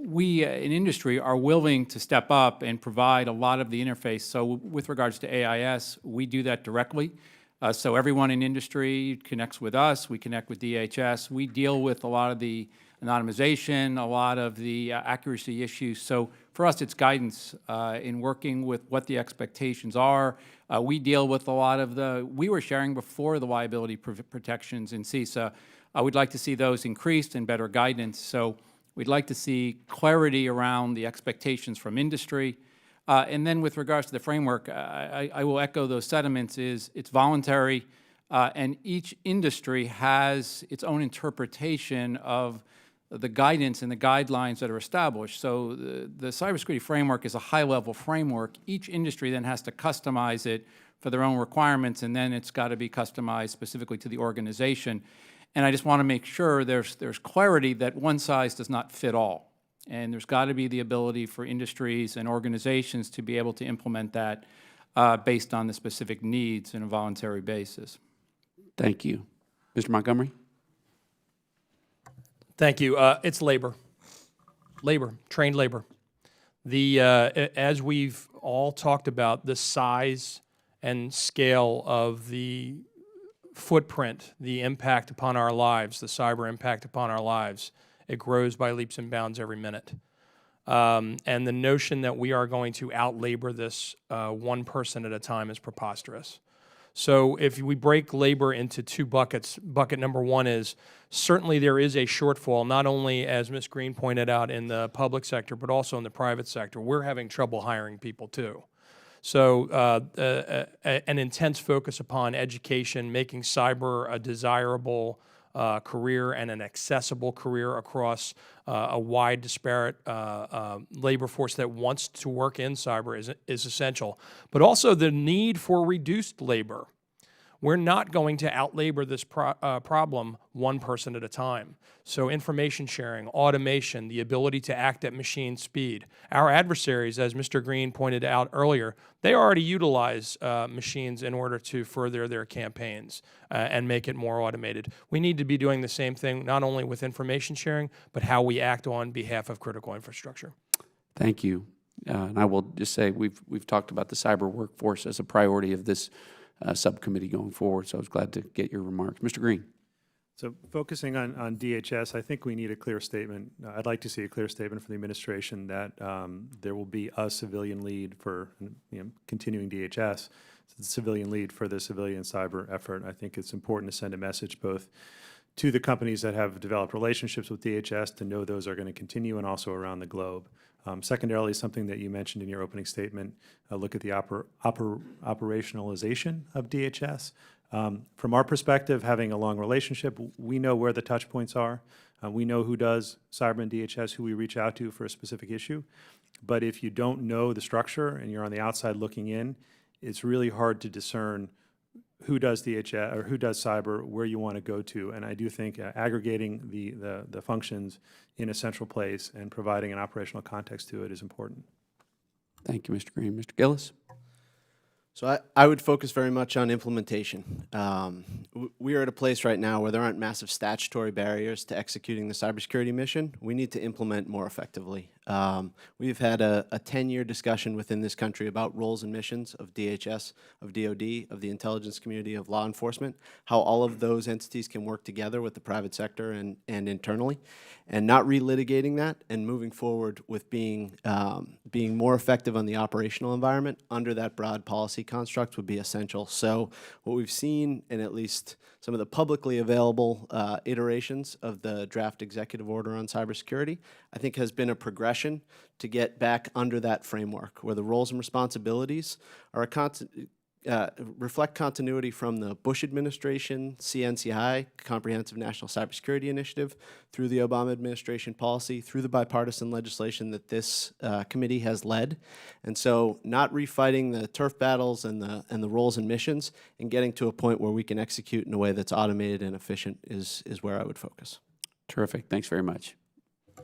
we in industry are willing to step up and provide a lot of the interface. So with regards to AIS, we do that directly. So everyone in industry connects with us, we connect with DHS, we deal with a lot of the anonymization, a lot of the accuracy issues. So for us, it's guidance in working with what the expectations are. We deal with a lot of we were sharing before the liability protections in CISA. We'd like to see those increased and better guidance. So we'd like to see clarity around the expectations from industry. And then with regards to the framework, I will echo those sentiments. It's voluntary, and each industry has its own interpretation of the guidance and the guidelines that are established. So the cybersecurity framework is a high-level framework. Each industry then has to customize it for their own requirements, and then it's got to be customized specifically to the organization. And I just want to make sure there's clarity that one size does not fit all. And there's got to be the ability for industries and organizations to be able to implement that based on the specific needs on a voluntary basis. Thank you. Mr. Montgomery? Thank you. It's labor, trained labor. As we've all talked about, the size and scale of the footprint, the impact upon our lives, the cyber impact upon our lives, it grows by leaps and bounds every minute. And the notion that we are going to out-labor this one person at a time is preposterous. So if we break labor into two buckets, bucket number one is certainly there is a shortfall, not only, as Ms. Green pointed out, in the public sector, but also in the private sector. We're having trouble hiring people too. So an intense focus upon education, making cyber a desirable career and an accessible career across a wide, disparate labor force that wants to work in cyber is essential. But also the need for reduced labor. We're not going to out-labor this problem one person at a time. So information sharing, automation, the ability to act at machine speed. Our adversaries, as Mr. Green pointed out earlier, they already utilize machines in order to further their campaigns and make it more automated. We need to be doing the same thing, not only with information sharing, but how we act on behalf of critical infrastructure. Thank you. And I will just say we've talked about the cyber workforce as a priority of this subcommittee going forward, so I was glad to get your remarks. Mr. Green. So focusing on DHS, I think we need a clear statement. I'd like to see a clear statement from the administration that there will be a civilian lead for continuing DHS, the civilian lead for the civilian cyber effort. I think it's important to send a message both to the companies that have developed relationships with DHS to know those are going to continue, and also around the globe. Secondarily, something that you mentioned in your opening statement, look at the operationalization of DHS. From our perspective, having a long relationship, we know where the touch points are. We know who does cyber in DHS, who we reach out to for a specific issue. But if you don't know the structure and you're on the outside looking in, it's really hard to discern who does DHS or who does cyber, where you want to go to. And I do think aggregating the functions in a central place and providing an operational context to it is important. Thank you, Mr. Green. Mr. Gillis? So I would focus very much on implementation. We are at a place right now where there aren't massive statutory barriers to executing the cybersecurity mission. We need to implement more effectively. We've had a 10-year discussion within this country about roles and missions of DHS, of DOD, of the intelligence community, of law enforcement, how all of those entities can work together with the private sector and internally, and not relitigating that and moving forward with being more effective on the operational environment under that broad policy construct would be essential. So what we've seen in at least some of the publicly available iterations of the draft executive order on cybersecurity, I think has been a progression to get back under that framework where the roles and responsibilities are reflect continuity from the Bush administration, CNCI, Comprehensive National Cybersecurity Initiative, through the Obama administration policy, through the bipartisan legislation that this committee has led. And so not refighting the turf battles and the roles and missions, and getting to a point where we can execute in a way that's automated and efficient is where I would focus. Terrific. Thanks very much.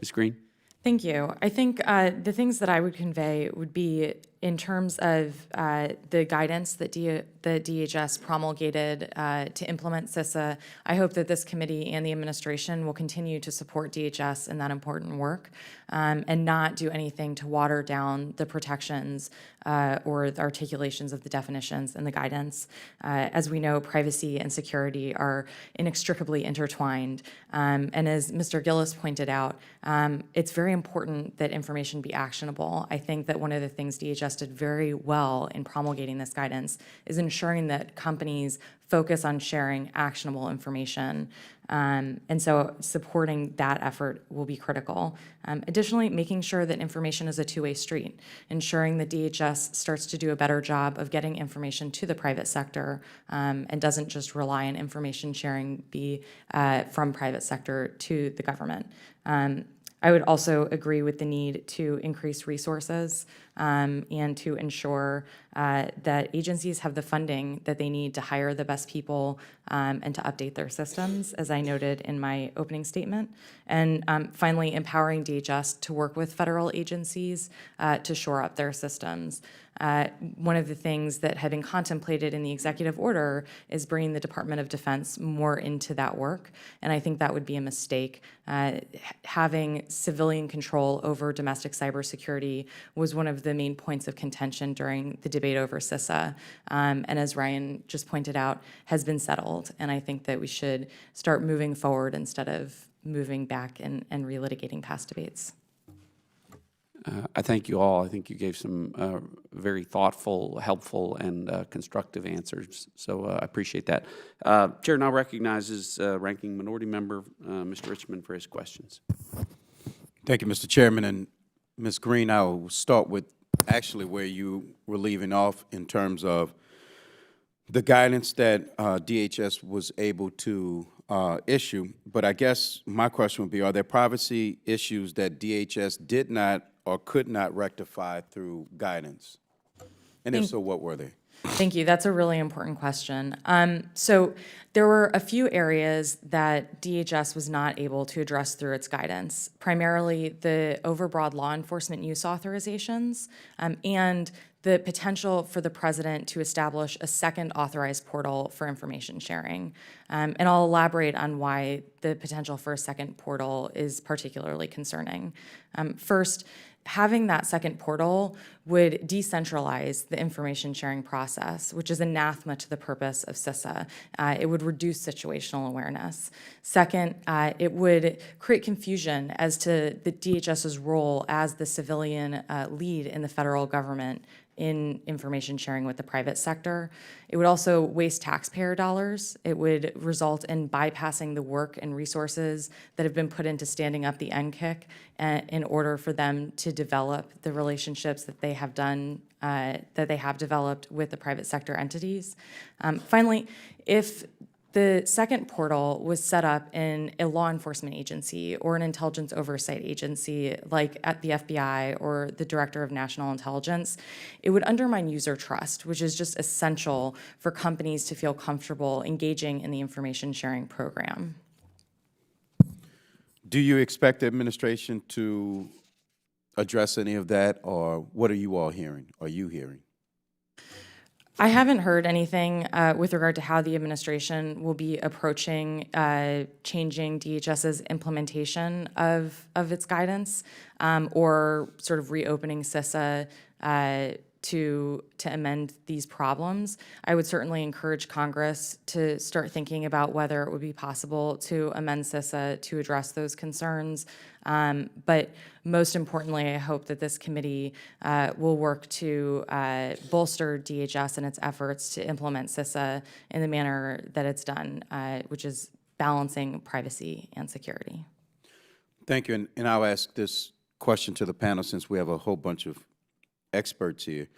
Ms. Green? Thank you. I think the things that I would convey would be in terms of the guidance that the DHS promulgated to implement CISA. I hope that this committee and the administration will continue to support DHS in that important work and not do anything to water down the protections or the articulations of the definitions and the guidance. As we know, privacy and security are inextricably intertwined. And as Mr. Gillis pointed out, it's very important that information be actionable. I think that one of the things DHS did very well in promulgating this guidance is ensuring that companies focus on sharing actionable information. And so supporting that effort will be critical. Additionally, making sure that information is a two-way street, ensuring that DHS starts to do a better job of getting information to the private sector and doesn't just rely on information sharing from private sector to the government. I would also agree with the need to increase resources and to ensure that agencies have the funding that they need to hire the best people and to update their systems, as I noted in my opening statement. And finally, empowering DHS to work with federal agencies to shore up their systems. One of the things that had been contemplated in the executive order is bringing the Department of Defense more into that work, and I think that would be a mistake. Having civilian control over domestic cybersecurity was one of the main points of contention during the debate over CISA, and as Ryan just pointed out, has been settled, and I think that we should start moving forward instead of moving back and relitigating past debates. I thank you all. I think you gave some very thoughtful, helpful, and constructive answers, so I appreciate that. Chair now recognizes Ranking Minority Member Mr. Richmond for his questions. Thank you, Mr. Chairman. And Ms. Green, I will start with actually where you were leaving off in terms of the guidance that DHS was able to issue. But I guess my question would be, are there privacy issues that DHS did not or could not rectify through guidance? And if so, what were they? Thank you. That's a really important question. So there were a few areas that DHS was not able to address through its guidance, primarily the overbroad law enforcement use authorizations and the potential for the president to establish a second authorized portal for information sharing. And I'll elaborate on why the potential for a second portal is particularly concerning. First, having that second portal would decentralize the information sharing process, which is anathema to the purpose of CISA. It would reduce situational awareness. Second, it would create confusion as to the DHS's role as the civilian lead in the federal government in information sharing with the private sector. It would also waste taxpayer dollars. It would result in bypassing the work and resources that have been put into standing up the NCIC in order for them to develop the relationships that they have done, that they have developed with the private sector entities. Finally, if the second portal was set up in a law enforcement agency or an intelligence oversight agency like at the FBI or the Director of National Intelligence, it would undermine user trust, which is just essential for companies to feel comfortable engaging in the information sharing program. Do you expect the administration to address any of that, or what are you all hearing? Are you hearing? I haven't heard anything with regard to how the administration will be approaching changing DHS's implementation of its guidance or sort of reopening CISA to amend these problems. I would certainly encourage Congress to start thinking about whether it would be possible to amend CISA to address those concerns. But most importantly, I hope that this committee will work to bolster DHS in its efforts to implement CISA in the manner that it's done, which is balancing privacy and security. Thank you. And I'll ask this question to the panel since we have a whole bunch of experts here.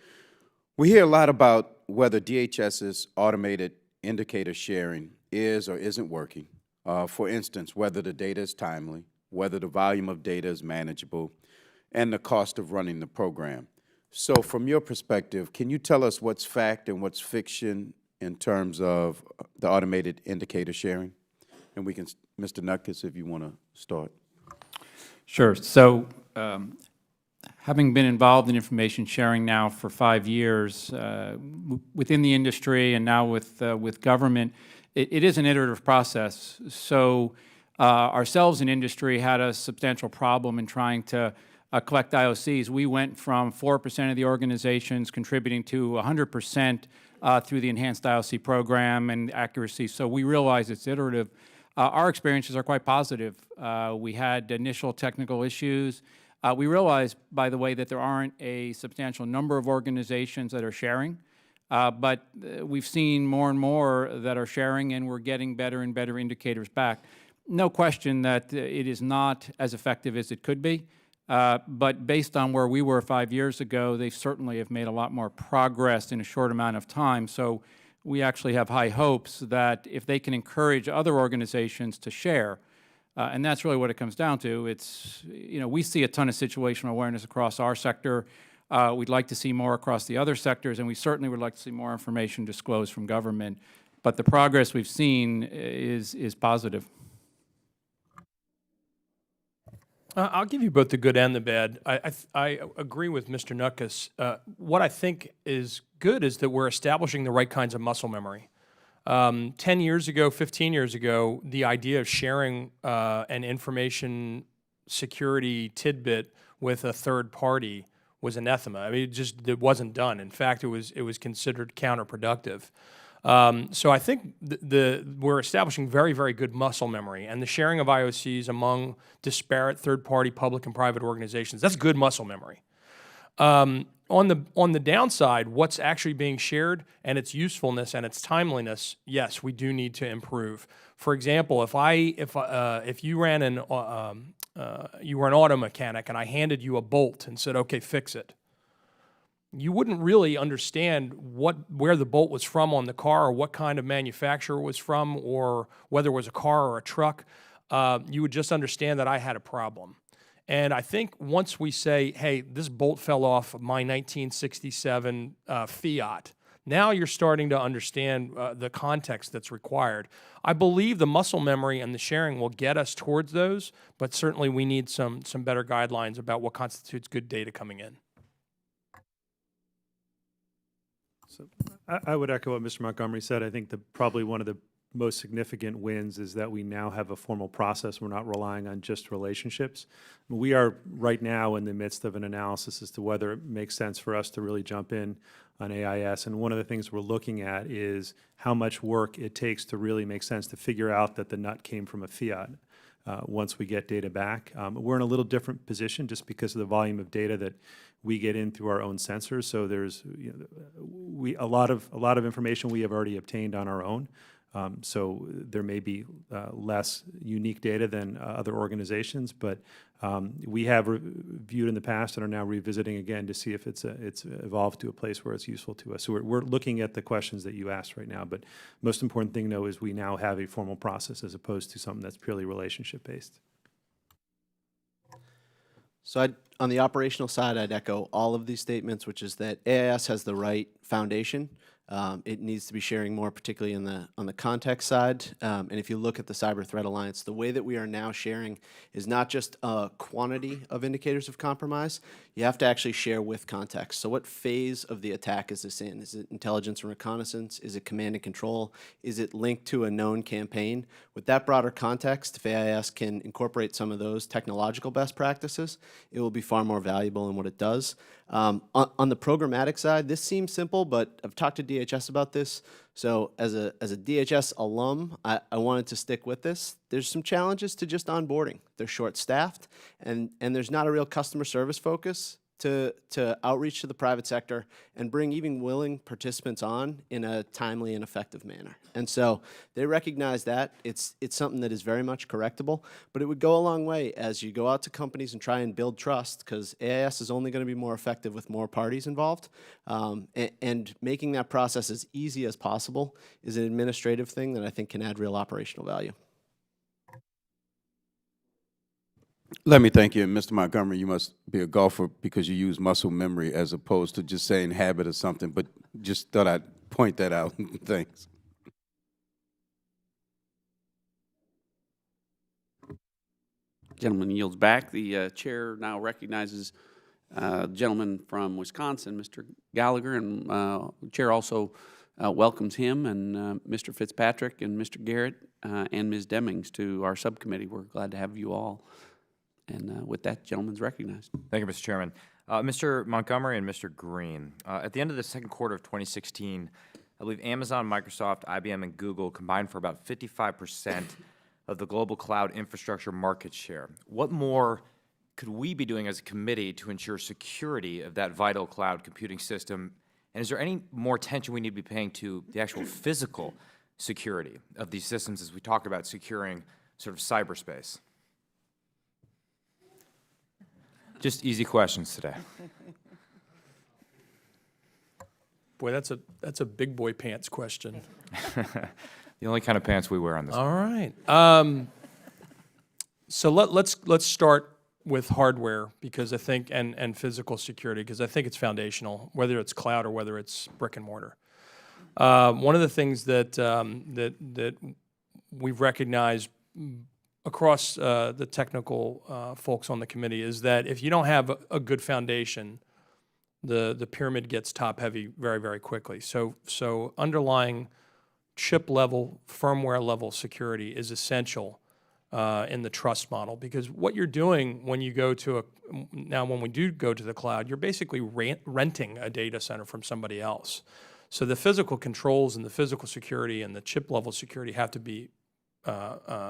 We hear a lot about whether DHS's automated indicator sharing is or isn't working. For instance, whether the data is timely, whether the volume of data is manageable, and the cost of running the program. So from your perspective, can you tell us what's fact and what's fiction in terms of the automated indicator sharing? And we can, Mr. Nutkes, if you want to start. Sure. So having been involved in information sharing now for 5 years within the industry and now with government, it is an iterative process. So ourselves in industry had a substantial problem in trying to collect IOCs. We went from 4% of the organizations contributing to 100% through the enhanced IOC program and accuracy. So we realize it's iterative. Our experiences are quite positive. We had initial technical issues. We realize, by the way, that there aren't a substantial number of organizations that are sharing, but we've seen more and more that are sharing, and we're getting better and better indicators back. No question that it is not as effective as it could be, but based on where we were 5 years ago, they certainly have made a lot more progress in a short amount of time. So we actually have high hopes that if they can encourage other organizations to share, and that's really what it comes down to. It's, you know, we see a ton of situational awareness across our sector. We'd like to see more across the other sectors, and we certainly would like to see more information disclosed from government. But the progress we've seen is positive. I'll give you both the good and the bad. I agree with Mr. Nuckus. What I think is good is that we're establishing the right kinds of muscle memory. 10 years ago, 15 years ago, the idea of sharing an information security tidbit with a third party was anathema. I mean, it wasn't done. In fact, it was considered counterproductive. So I think we're establishing very, very good muscle memory, and the sharing of IOCs among disparate third-party public and private organizations, that's good muscle memory. On the downside, what's actually being shared and its usefulness and its timeliness, yes, we do need to improve. For example, if you ran you were an auto mechanic and I handed you a bolt and said, "Okay, fix it," you wouldn't really understand where the bolt was from on the car, or what kind of manufacturer it was from, or whether it was a car or a truck. You would just understand that I had a problem. And I think once we say, hey, this bolt fell off my 1967 Fiat, now you're starting to understand the context that's required. I believe the muscle memory and the sharing will get us towards those, but certainly we need some better guidelines about what constitutes good data coming in. So I would echo what Mr. Montgomery said. I think probably one of the most significant wins is that we now have a formal process. We're not relying on just relationships. We are right now in the midst of an analysis as to whether it makes sense for us to really jump in on AIS. And one of the things we're looking at is how much work it takes to really make sense to figure out that the nut came from a Fiat. Once we get data back. We're in a little different position just because of the volume of data that we get in through our own sensors. So there's a lot of information we have already obtained on our own. So there may be less unique data than other organizations, but we have reviewed in the past and are now revisiting again to see if it's evolved to a place where it's useful to us. So we're looking at the questions that you asked right now, but most important thing, though, is we now have a formal process as opposed to something that's purely relationship-based. So on the operational side, I'd echo all of these statements, which is that AIS has the right foundation. It needs to be sharing more, particularly on the context side. And if you look at the Cyber Threat Alliance, the way that we are now sharing is not just a quantity of indicators of compromise. You have to actually share with context. So what phase of the attack is this in? Is it intelligence and reconnaissance? Is it command and control? Is it linked to a known campaign? With that broader context, if AIS can incorporate some of those technological best practices, it will be far more valuable in what it does. On the programmatic side, this seems simple, but I've talked to DHS about this. So as a DHS alum, I wanted to stick with this. There's some challenges to just onboarding. They're short-staffed, and there's not a real customer service focus to outreach to the private sector and bring even willing participants on in a timely and effective manner. And so they recognize that. It's something that is very much correctable, but it would go a long way as you go out to companies and try and build trust, because AIS is only going to be more effective with more parties involved. And making that process as easy as possible is an administrative thing that I think can add real operational value. Let me thank you. And Mr. Montgomery, you must be a golfer because you use muscle memory as opposed to just saying habit or something, but just thought I'd point that out. Thanks. Gentleman yields back. The chair now recognizes a gentleman from Wisconsin, Mr. Gallagher, and the chair also welcomes him and Mr. Fitzpatrick and Mr. Garrett and Ms. Demings to our subcommittee. We're glad to have you all. And with that, gentleman's recognized. Thank you, Mr. Chairman. Mr. Montgomery and Mr. Green, at the end of the second quarter of 2016, I believe Amazon, Microsoft, IBM, and Google combined for about 55% of the global cloud infrastructure market share. What more could we be doing as a committee to ensure security of that vital cloud computing system? And is there any more attention we need to be paying to the actual physical security of these systems as we talk about securing sort of cyberspace? Just easy questions today. Boy, that's a big boy pants question. The only kind of pants we wear on this. All right. So let's start with hardware because I think, and physical security, because I think it's foundational, whether it's cloud or whether it's brick and mortar. One of the things that that we've recognized across the technical folks on the committee is that if you don't have a good foundation, the pyramid gets top heavy very, very quickly. So underlying chip level, firmware level security is essential in the trust model, because what you're doing when you go to when we do go to the cloud, you're basically renting a data center from somebody else. So the physical controls and the physical security and the chip level security have to be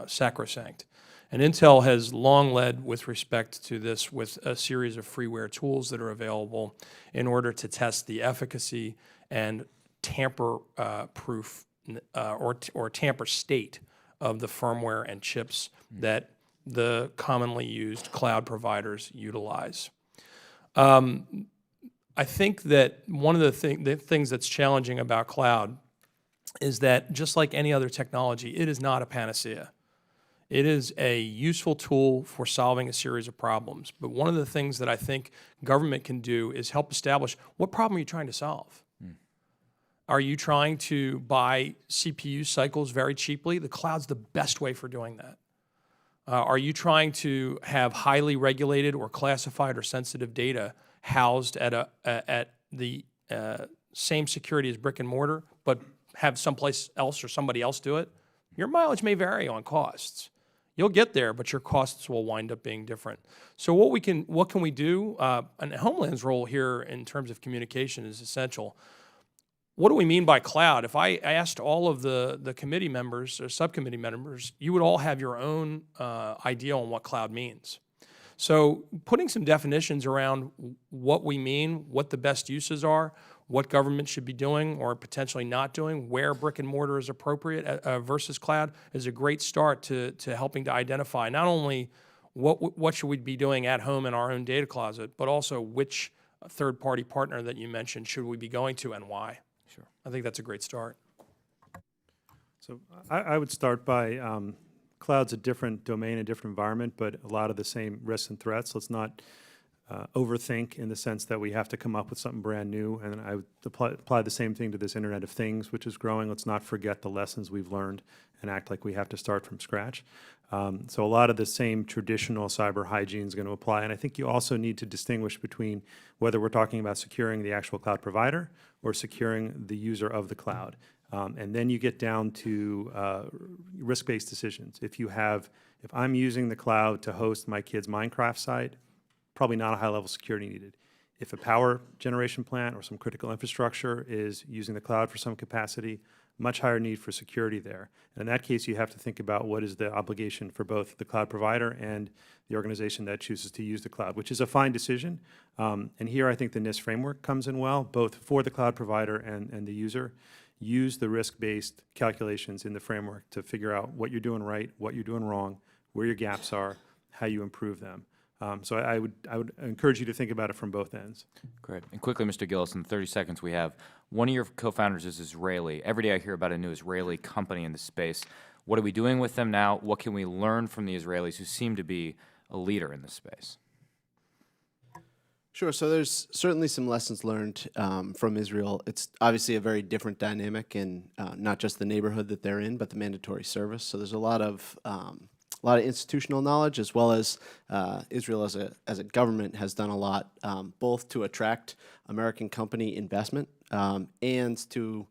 sacrosanct. And Intel has long led with respect to this with a series of freeware tools that are available in order to test the efficacy and tamper-proof or tamper state of the firmware and chips that the commonly used cloud providers utilize. I think that one of the things that's challenging about cloud is that just like any other technology, it is not a panacea. It is a useful tool for solving a series of problems. But one of the things that I think government can do is help establish what problem are you trying to solve? Are you trying to buy CPU cycles very cheaply? The cloud's the best way for doing that. Are you trying to have highly regulated or classified or sensitive data housed at the same security as brick and mortar, but have someplace else or somebody else do it? Your mileage may vary on costs. You'll get there, but your costs will wind up being different. So what can we do? And Homeland's role here in terms of communication is essential. What do we mean by cloud? If I asked all of the committee members or subcommittee members, you would all have your own idea on what cloud means. So putting some definitions around what we mean, what the best uses are, what government should be doing or potentially not doing, where brick and mortar is appropriate versus cloud is a great start to helping to identify not only what should we be doing at home in our own data closet, but also which third-party partner that you mentioned should we be going to and why. Sure. I think that's a great start. So I would start by cloud's a different domain, a different environment, but a lot of the same risks and threats. Let's not overthink in the sense that we have to come up with something brand new. And I would apply the same thing to this Internet of Things, which is growing. Let's not forget the lessons we've learned and act like we have to start from scratch. So a lot of the same traditional cyber hygiene is going to apply. And I think you also need to distinguish between whether we're talking about securing the actual cloud provider or securing the user of the cloud. And then you get down to risk-based decisions. If I'm using the cloud to host my kid's Minecraft site, probably not a high level of security needed. If a power generation plant or some critical infrastructure is using the cloud for some capacity, much higher need for security there. And in that case, you have to think about what is the obligation for both the cloud provider and the organization that chooses to use the cloud, which is a fine decision. And here I think the NIST framework comes in well, both for the cloud provider and the user. Use the risk-based calculations in the framework to figure out what you're doing right, what you're doing wrong, where your gaps are, how you improve them. So I would encourage you to think about it from both ends. Great. And quickly, Mr. Gillis, in the 30 seconds we have, one of your co-founders is Israeli. Every day I hear about a new Israeli company in this space. What are we doing with them now? What can we learn from the Israelis who seem to be a leader in this space? Sure. So there's certainly some lessons learned from Israel. It's obviously a very different dynamic in not just the neighborhood that they're in, but the mandatory service. So there's a lot of institutional knowledge, as well as Israel as a government has done a lot, both to attract American company investment and to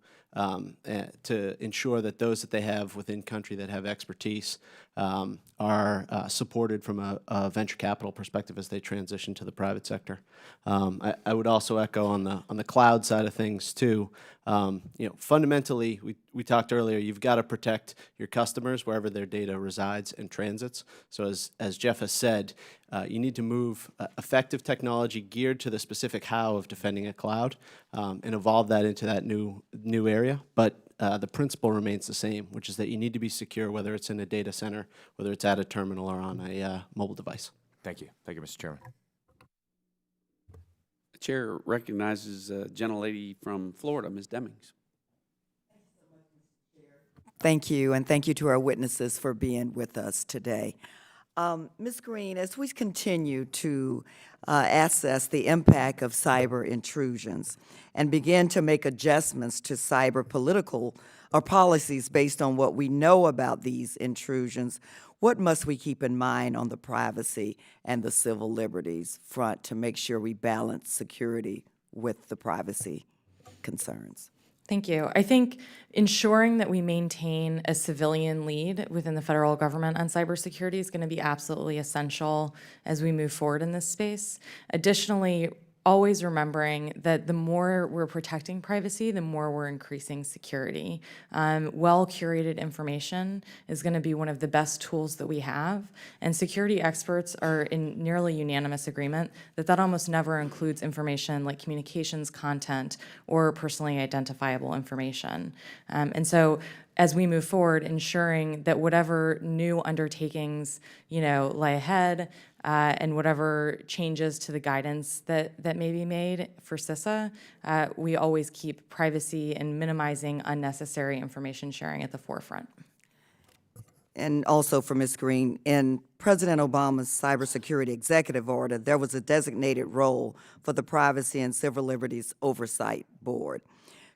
ensure that those that they have within country that have expertise are supported from a venture capital perspective as they transition to the private sector. I would also echo on the cloud side of things too. Fundamentally, we talked earlier, you've got to protect your customers wherever their data resides and transits. So as Jeff has said, you need to move effective technology geared to the specific how of defending a cloud and evolve that into that new area. But the principle remains the same, which is that you need to be secure, whether it's in a data center, whether it's at a terminal or on a mobile device. Thank you. Thank you, Mr. Chairman. The chair recognizes a gentlelady from Florida, Ms. Demings. Thank you, and thank you to our witnesses for being with us today. Ms. Green, as we continue to assess the impact of cyber intrusions and begin to make adjustments to cyber political or policies based on what we know about these intrusions, what must we keep in mind on the privacy and the civil liberties front to make sure we balance security with the privacy concerns? Thank you. I think ensuring that we maintain a civilian lead within the federal government on cybersecurity is going to be absolutely essential as we move forward in this space. Additionally, always remembering that the more we're protecting privacy, the more we're increasing security. Well-curated information is going to be one of the best tools that we have, and security experts are in nearly unanimous agreement that that almost never includes information like communications content or personally identifiable information. And so as we move forward, ensuring that whatever new undertakings, lie ahead, and whatever changes to the guidance that may be made for CISA, we always keep privacy and minimizing unnecessary information sharing at the forefront. And also for Ms. Green, in President Obama's cybersecurity executive order, there was a designated role for the Privacy and Civil Liberties Oversight Board.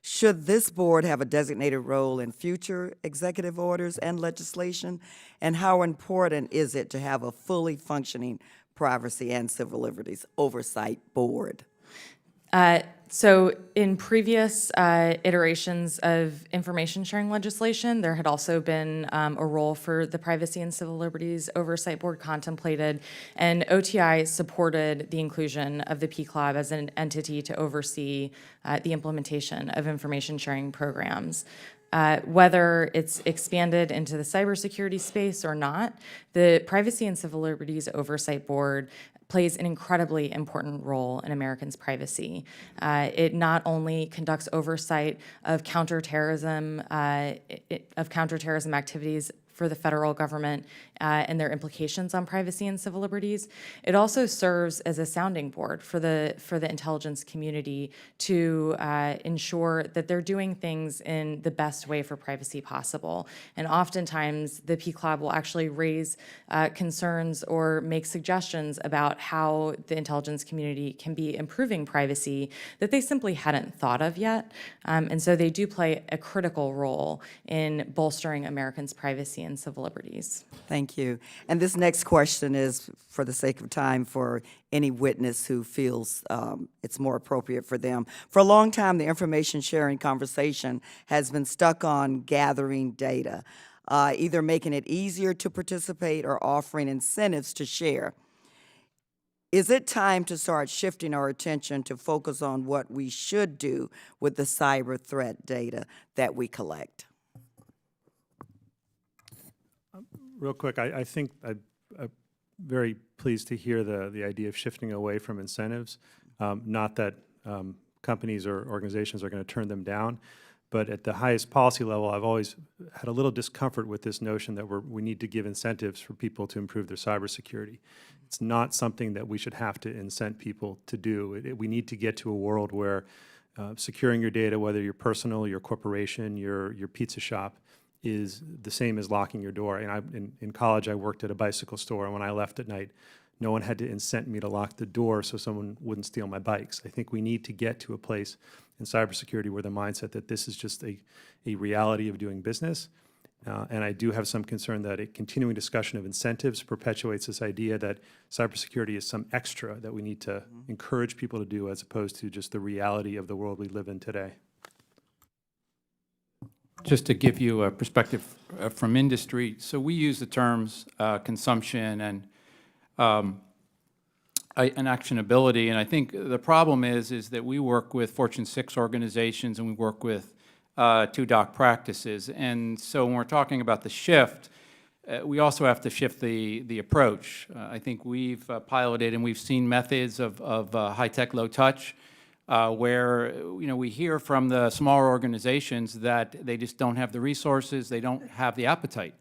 Should this board have a designated role in future executive orders and legislation? And how important is it to have a fully functioning Privacy and Civil Liberties Oversight Board? So in previous iterations of information sharing legislation, there had also been a role for the Privacy and Civil Liberties Oversight Board contemplated, and OTI supported the inclusion of the PCLOB as an entity to oversee the implementation of information sharing programs. Whether it's expanded into the cybersecurity space or not, the Privacy and Civil Liberties Oversight Board plays an incredibly important role in Americans' privacy. It not only conducts oversight of counterterrorism activities for the federal government and their implications on privacy and civil liberties, it also serves as a sounding board for the intelligence community to ensure that they're doing things in the best way for privacy possible. And oftentimes, the PCLOB will actually raise concerns or make suggestions about how the intelligence community can be improving privacy that they simply hadn't thought of yet. And so they do play a critical role in bolstering Americans' privacy and civil liberties. Thank you. And this next question is, for the sake of time, for any witness who feels it's more appropriate for them. For a long time, the information sharing conversation has been stuck on gathering data, either making it easier to participate or offering incentives to share. Is it time to start shifting our attention to focus on what we should do with the cyber threat data that we collect? Real quick, I think I'm very pleased to hear the idea of shifting away from incentives. Not that companies or organizations are going to turn them down, but at the highest policy level, I've always had a little discomfort with this notion that we need to give incentives for people to improve their cybersecurity. It's not something that we should have to incent people to do. We need to get to a world where securing your data, whether you're personal, your corporation, your pizza shop, is the same as locking your door. And in college, I worked at a bicycle store, and when I left at night, no one had to incent me to lock the door so someone wouldn't steal my bikes. I think we need to get to a place in cybersecurity where the mindset that this is just a reality of doing business. And I do have some concern that a continuing discussion of incentives perpetuates this idea that cybersecurity is some extra that we need to encourage people to do as opposed to just the reality of the world we live in today. Just to give you a perspective from industry, so we use the terms consumption and actionability, and I think the problem is that we work with Fortune 6 organizations and we work with 2DOC practices, and so when we're talking about the shift, we also have to shift the approach. I think we've piloted and we've seen methods of high-tech, low-touch, where we hear from the smaller organizations that they just don't have the resources, they don't have the appetite.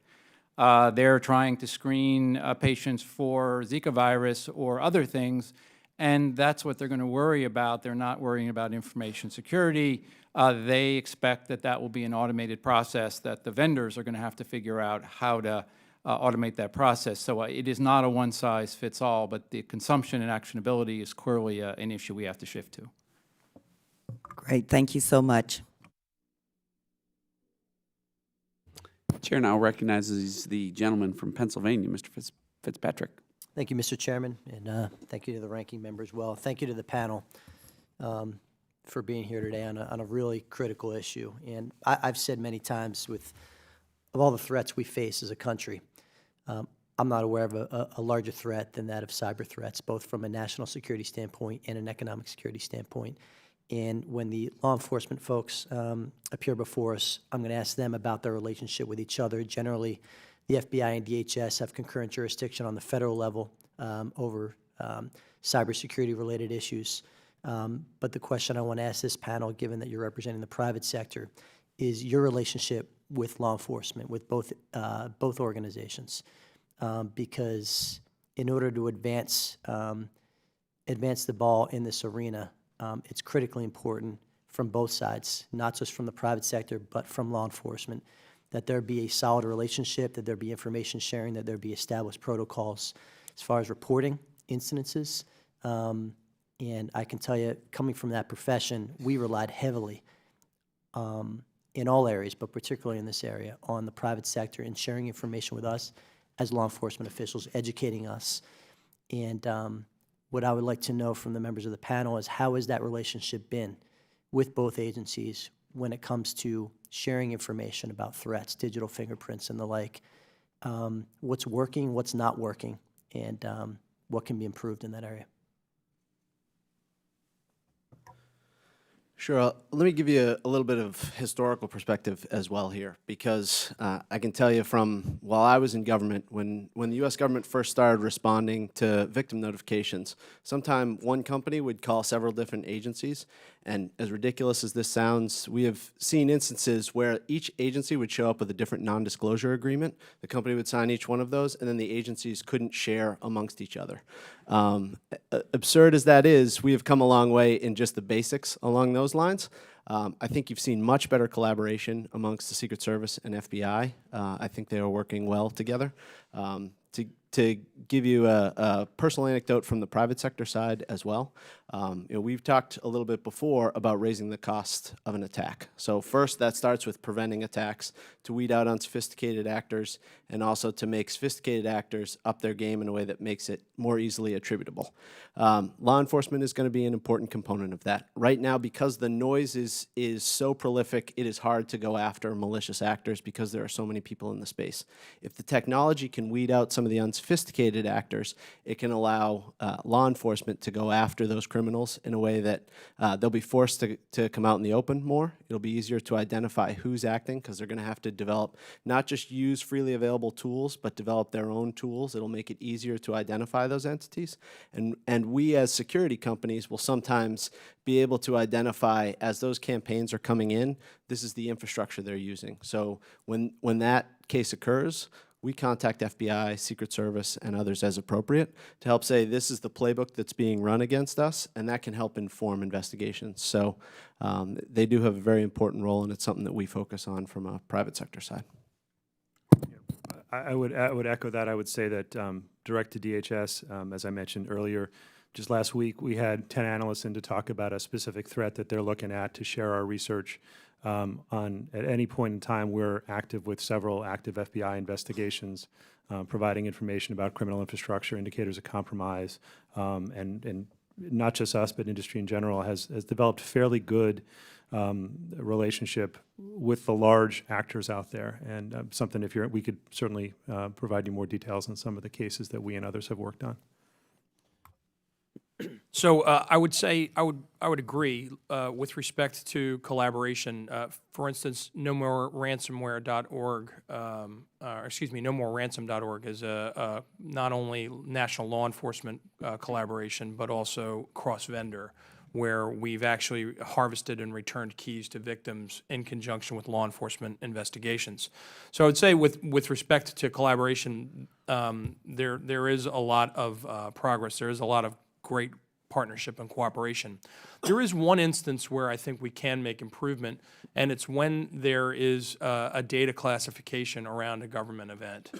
They're trying to screen patients for Zika virus or other things, and that's what they're going to worry about. They're not worrying about information security. They expect that will be an automated process that the vendors are going to have to figure out how to automate that process. So it is not a one-size-fits-all, but the consumption and actionability is clearly an issue we have to shift to. Great, thank you so much. Chair now recognizes the gentleman from Pennsylvania, Mr. Fitzpatrick. Thank you, Mr. Chairman, and thank you to the ranking member as well. Thank you to the panel for being here today on a really critical issue. And I've said many times, of all the threats we face as a country, I'm not aware of a larger threat than that of cyber threats, both from a national security standpoint and an economic security standpoint. And when the law enforcement folks appear before us, I'm going to ask them about their relationship with each other. Generally, the FBI and DHS have concurrent jurisdiction on the federal level over cybersecurity-related issues. But the question I want to ask this panel, given that you're representing the private sector, is your relationship with law enforcement, with both organizations. Because in order to advance the ball in this arena, it's critically important from both sides, not just from the private sector, but from law enforcement, that there be a solid relationship, that there be information sharing, that there be established protocols as far as reporting incidences. And I can tell you, coming from that profession, we relied heavily in all areas, but particularly in this area, on the private sector and sharing information with us as law enforcement officials, educating us. And what I would like to know from the members of the panel is, how has that relationship been with both agencies when it comes to sharing information about threats, digital fingerprints and the like? What's working, what's not working, and what can be improved in that area? Sure. Let me give you a little bit of historical perspective as well here, because I can tell you from while I was in government, when the U.S. government first started responding to victim notifications, sometime one company would call several different agencies, and as ridiculous as this sounds, we have seen instances where each agency would show up with a different non-disclosure agreement. The company would sign each one of those, and then the agencies couldn't share amongst each other. Absurd as that is, we have come a long way in just the basics along those lines. I think you've seen much better collaboration amongst the Secret Service and FBI. I think they are working well together. To give you a personal anecdote from the private sector side as well, we've talked a little bit before about raising the cost of an attack. So first, that starts with preventing attacks, to weed out unsophisticated actors, and also to make sophisticated actors up their game in a way that makes it more easily attributable. Law enforcement is going to be an important component of that. Right now, because the noise is so prolific, it is hard to go after malicious actors because there are so many people in the space. If the technology can weed out some of the unsophisticated actors, it can allow law enforcement to go after those criminals in a way that they'll be forced to come out in the open more. It'll be easier to identify who's acting, because they're going to have to develop, not just use freely available tools, but develop their own tools. It'll make it easier to identify those entities. And we as security companies will sometimes be able to identify, as those campaigns are coming in, this is the infrastructure they're using. So when that case occurs, we contact FBI, Secret Service, and others as appropriate to help say, this is the playbook that's being run against us, and that can help inform investigations. So they do have a very important role, and it's something that we focus on from a private sector side. I would echo that. I would say that direct to DHS, as I mentioned earlier, just last week we had 10 analysts in to talk about a specific threat that they're looking at, to share our research on. At any point in time, we're active with several active FBI investigations, providing information about criminal infrastructure, indicators of compromise, and not just us, but industry in general has developed fairly good relationship with the large actors out there, and something we could certainly provide you more details on some of the cases that we and others have worked on. So I would say I would agree with respect to collaboration. For instance, nomoreransom.org, nomoreransom.org is a not only national law enforcement collaboration, but also cross-vendor, where we've actually harvested and returned keys to victims in conjunction with law enforcement investigations. So I would say with respect to collaboration, there is a lot of progress. There is a lot of great partnership and cooperation. There is one instance where I think we can make improvement, and it's when there is a data classification around a government event.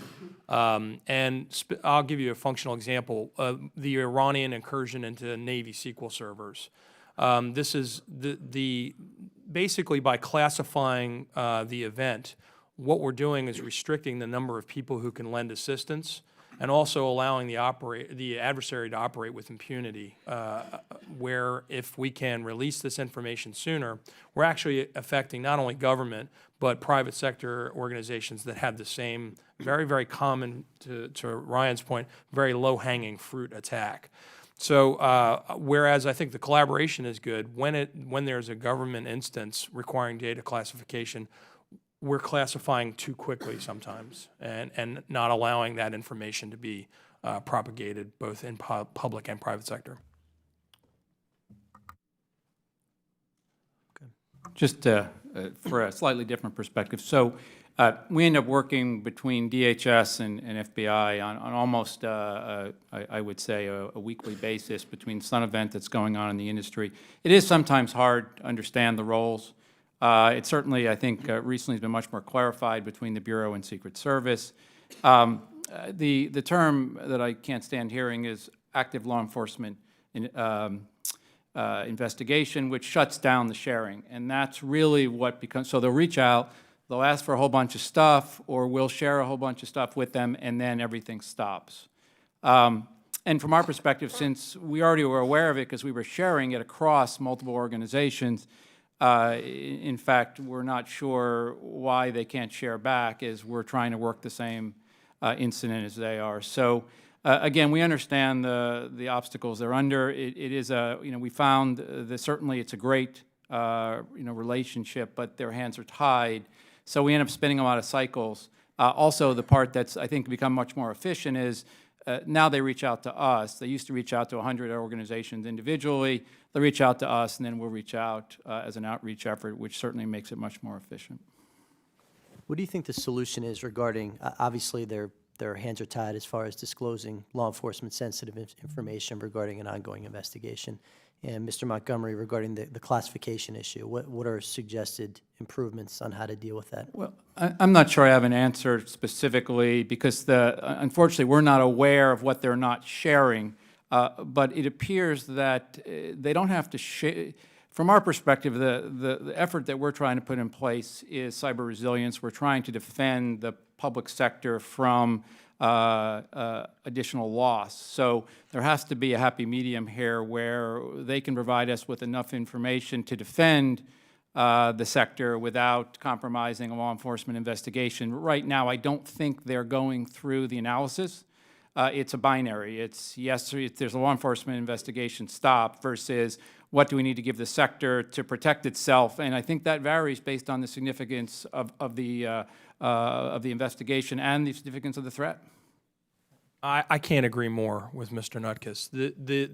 I'll give you a functional example. The Iranian incursion into Navy SQL servers. This is basically by classifying the event, what we're doing is restricting the number of people who can lend assistance and also allowing the adversary to operate with impunity, where if we can release this information sooner, we're actually affecting not only government, but private sector organizations that have the same very, very common, to Ryan's point, very low-hanging fruit attack. So whereas I think the collaboration is good, when there's a government instance requiring data classification, we're classifying too quickly sometimes and not allowing that information to be propagated both in public and private sector. Just for a slightly different perspective. So we end up working between DHS and FBI on almost, I would say, a weekly basis between some event that's going on in the industry. It is sometimes hard to understand the roles. It certainly, I think, recently has been much more clarified between the Bureau and Secret Service. The term that I can't stand hearing is active law enforcement investigation, which shuts down the sharing. And that's really what becomes, so they'll reach out, they'll ask for a whole bunch of stuff, or we'll share a whole bunch of stuff with them, and then everything stops. And from our perspective, since we already were aware of it because we were sharing it across multiple organizations, in fact, we're not sure why they can't share back, as we're trying to work the same incident as they are. So again, we understand the obstacles they're under. It is we found that certainly it's a great relationship, but their hands are tied. So we end up spinning a lot of cycles. Also, the part that's, I think, become much more efficient is now they reach out to us. They used to reach out to 100 organizations individually. They reach out to us, and then we'll reach out as an outreach effort, which certainly makes it much more efficient. What do you think the solution is regarding, obviously their hands are tied as far as disclosing law enforcement sensitive information regarding an ongoing investigation? And Mr. Montgomery, regarding the classification issue, what are suggested improvements on how to deal with that? Well, I'm not sure I have an answer specifically because unfortunately we're not aware of what they're not sharing, but it appears that they don't have to share. From our perspective, the effort that we're trying to put in place is cyber resilience. We're trying to defend the public sector from additional loss. So there has to be a happy medium here where they can provide us with enough information to defend the sector without compromising a law enforcement investigation. Right now, I don't think they're going through the analysis. It's a binary. It's yes, if there's a law enforcement investigation, stop, versus what do we need to give the sector to protect itself? And I think that varies based on the significance of the investigation and the significance of the threat. I can't agree more with Mr. Nutkus.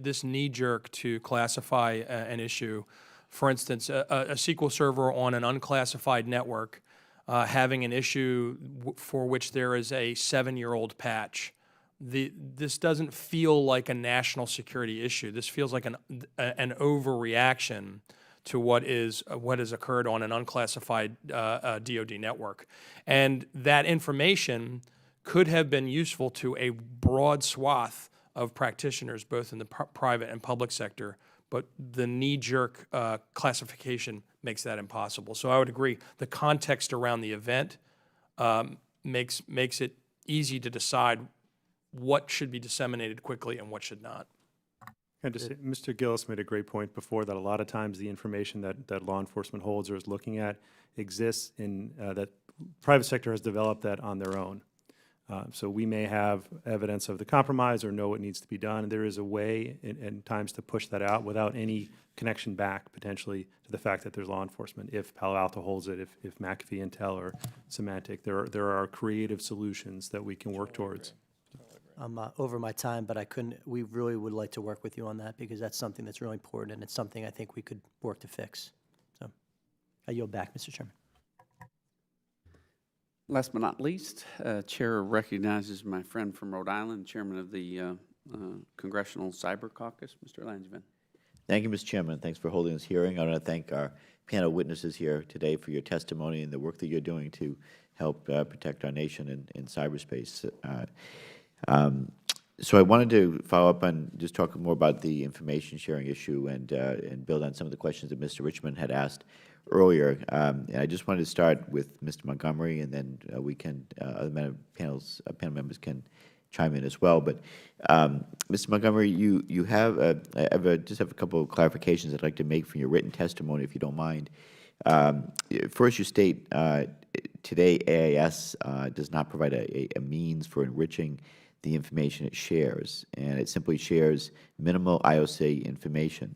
This knee-jerk to classify an issue, for instance, a SQL server on an unclassified network having an issue for which there is a 7-year-old patch. This doesn't feel like a national security issue. This feels like an overreaction to what has occurred on an unclassified DoD network. And that information could have been useful to a broad swath of practitioners, both in the private and public sector, but the knee-jerk classification makes that impossible. So I would agree. The context around the event makes it easy to decide what should be disseminated quickly and what should not. And just, Mr. Gillis made a great point before that a lot of times the information that law enforcement holds or is looking at exists in that private sector has developed that on their own. So we may have evidence of the compromise or know what needs to be done. And there is a way in times to push that out without any connection back potentially to the fact that there's law enforcement. If Palo Alto holds it, if McAfee Intel or Symantec, there are creative solutions that we can work towards. I'm over my time, but we really would like to work with you on that because that's something that's really important and it's something I think we could work to fix. So I yield back, Mr. Chairman. Last but not least, Chair recognizes my friend from Rhode Island, Chairman of the Congressional Cyber Caucus. Mr. Langevin. Thank you, Mr. Chairman. Thanks for holding this hearing. I want to thank our panel witnesses here today for your testimony and the work that you're doing to help protect our nation in cyberspace. So I wanted to follow up and just talk more about the information sharing issue and build on some of the questions that Mr. Richmond had asked earlier. And I just wanted to start with Mr. Montgomery, and then we can other panel members can chime in as well. But Mr. Montgomery, you have just have a couple of clarifications I'd like to make from your written testimony, if you don't mind. First, you state today AIS does not provide a means for enriching the information it shares, and it simply shares minimal IOC information.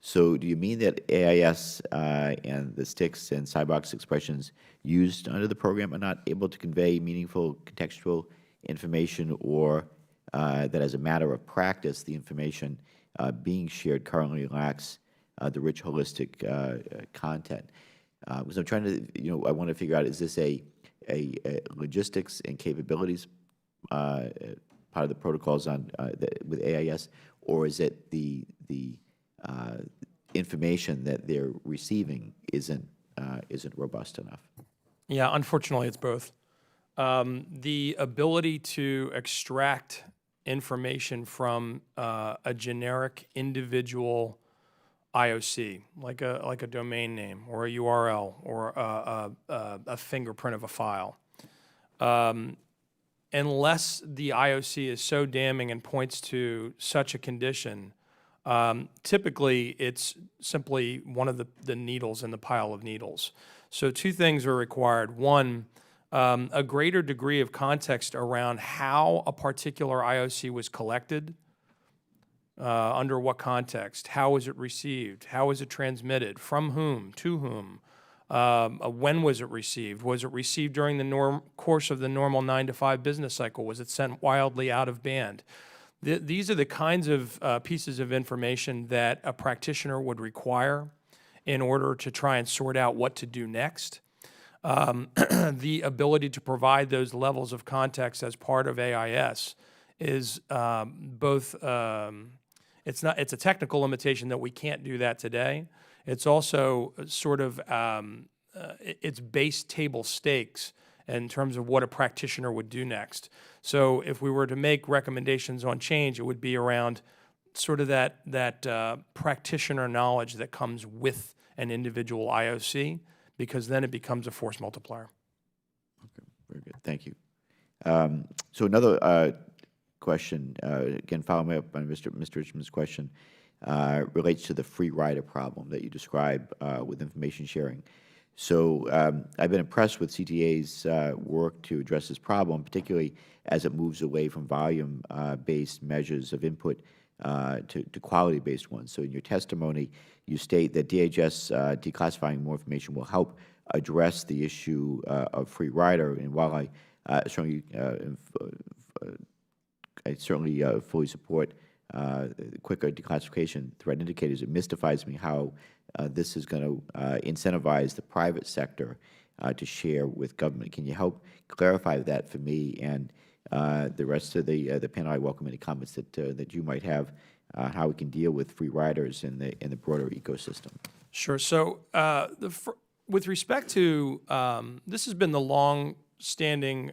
So do you mean that AIS and the sticks and cybox expressions used under the program are not able to convey meaningful contextual information, or that as a matter of practice, the information being shared currently lacks the rich holistic content? Because I'm trying to, I want to figure out, is this a logistics and capabilities part of the protocols on with AIS, or is it the information that they're receiving isn't robust enough? Yeah, unfortunately, it's both. The ability to extract information from a generic individual IOC, like a domain name or a URL or a fingerprint of a file, unless the IOC is so damning and points to such a condition, typically it's simply one of the needles in the pile of needles. So two things are required. One, a greater degree of context around how a particular IOC was collected, under what context, how was it received, how was it transmitted, from whom, to whom, when was it received? Was it received during the course of the normal 9 to 5 business cycle? Was it sent wildly out of band? These are the kinds of pieces of information that a practitioner would require in order to try and sort out what to do next. The ability to provide those levels of context as part of AIS is both, it's a technical limitation that we can't do that today. It's also sort of, it's base table stakes in terms of what a practitioner would do next. So if we were to make recommendations on change, it would be around sort of that practitioner knowledge that comes with an individual IOC, because then it becomes a force multiplier. Okay, very good. Thank you. So another question, again, following up on Mr. Richmond's question, relates to the free rider problem that you describe with information sharing. So I've been impressed with CTA's work to address this problem, particularly as it moves away from volume-based measures of input to quality-based ones. So in your testimony, you state that DHS declassifying more information will help address the issue of free rider. And while I certainly fully support quicker declassification threat indicators, it mystifies me how this is going to incentivize the private sector to share with government. Can you help clarify that for me and the rest of the panel? I welcome any comments that you might have how we can deal with free riders in the broader ecosystem. Sure. So with respect to, this has been the long-standing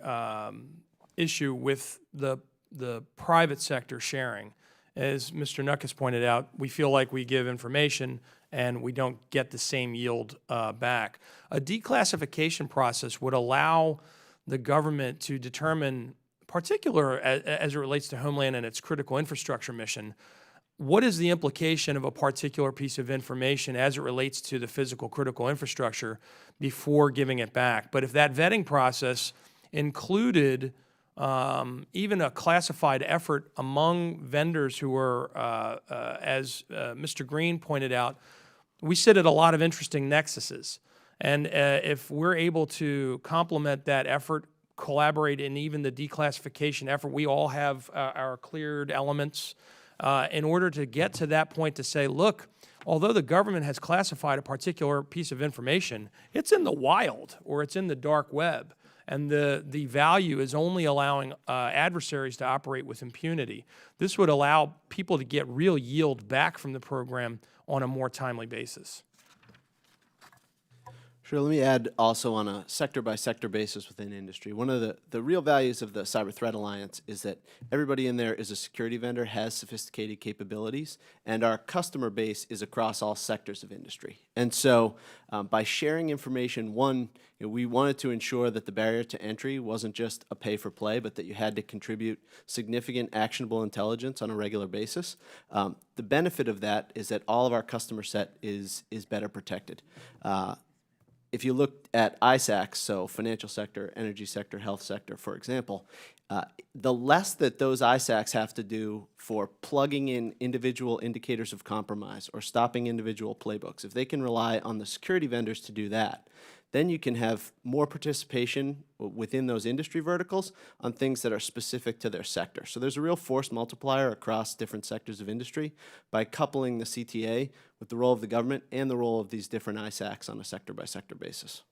issue with the private sector sharing. As Mr. Nuck has pointed out, we feel like we give information and we don't get the same yield back. A declassification process would allow the government to determine, particular as it relates to Homeland and its critical infrastructure mission, what is the implication of a particular piece of information as it relates to the physical critical infrastructure before giving it back. But if that vetting process included even a classified effort among vendors who are, as Mr. Green pointed out, we sit at a lot of interesting nexuses. And if we're able to complement that effort, collaborate in even the declassification effort, we all have our cleared elements in order to get to that point to say, look, although the government has classified a particular piece of information, it's in the wild or it's in the dark web. And the value is only allowing adversaries to operate with impunity. This would allow people to get real yield back from the program on a more timely basis. Sure, let me add also on a sector-by-sector basis within industry. One of the real values of the Cyber Threat Alliance is that everybody in there is a security vendor, has sophisticated capabilities, and our customer base is across all sectors of industry. And so by sharing information, one, we wanted to ensure that the barrier to entry wasn't just a pay-for-play, but that you had to contribute significant actionable intelligence on a regular basis. The benefit of that is that all of our customer set is better protected. If you look at ISACs, so financial sector, energy sector, health sector, for example, the less that those ISACs have to do for plugging in individual indicators of compromise or stopping individual playbooks, if they can rely on the security vendors to do that, then you can have more participation within those industry verticals on things that are specific to their sector. So there's a real force multiplier across different sectors of industry by coupling the CTA with the role of the government and the role of these different ISACs on a sector-by-sector basis.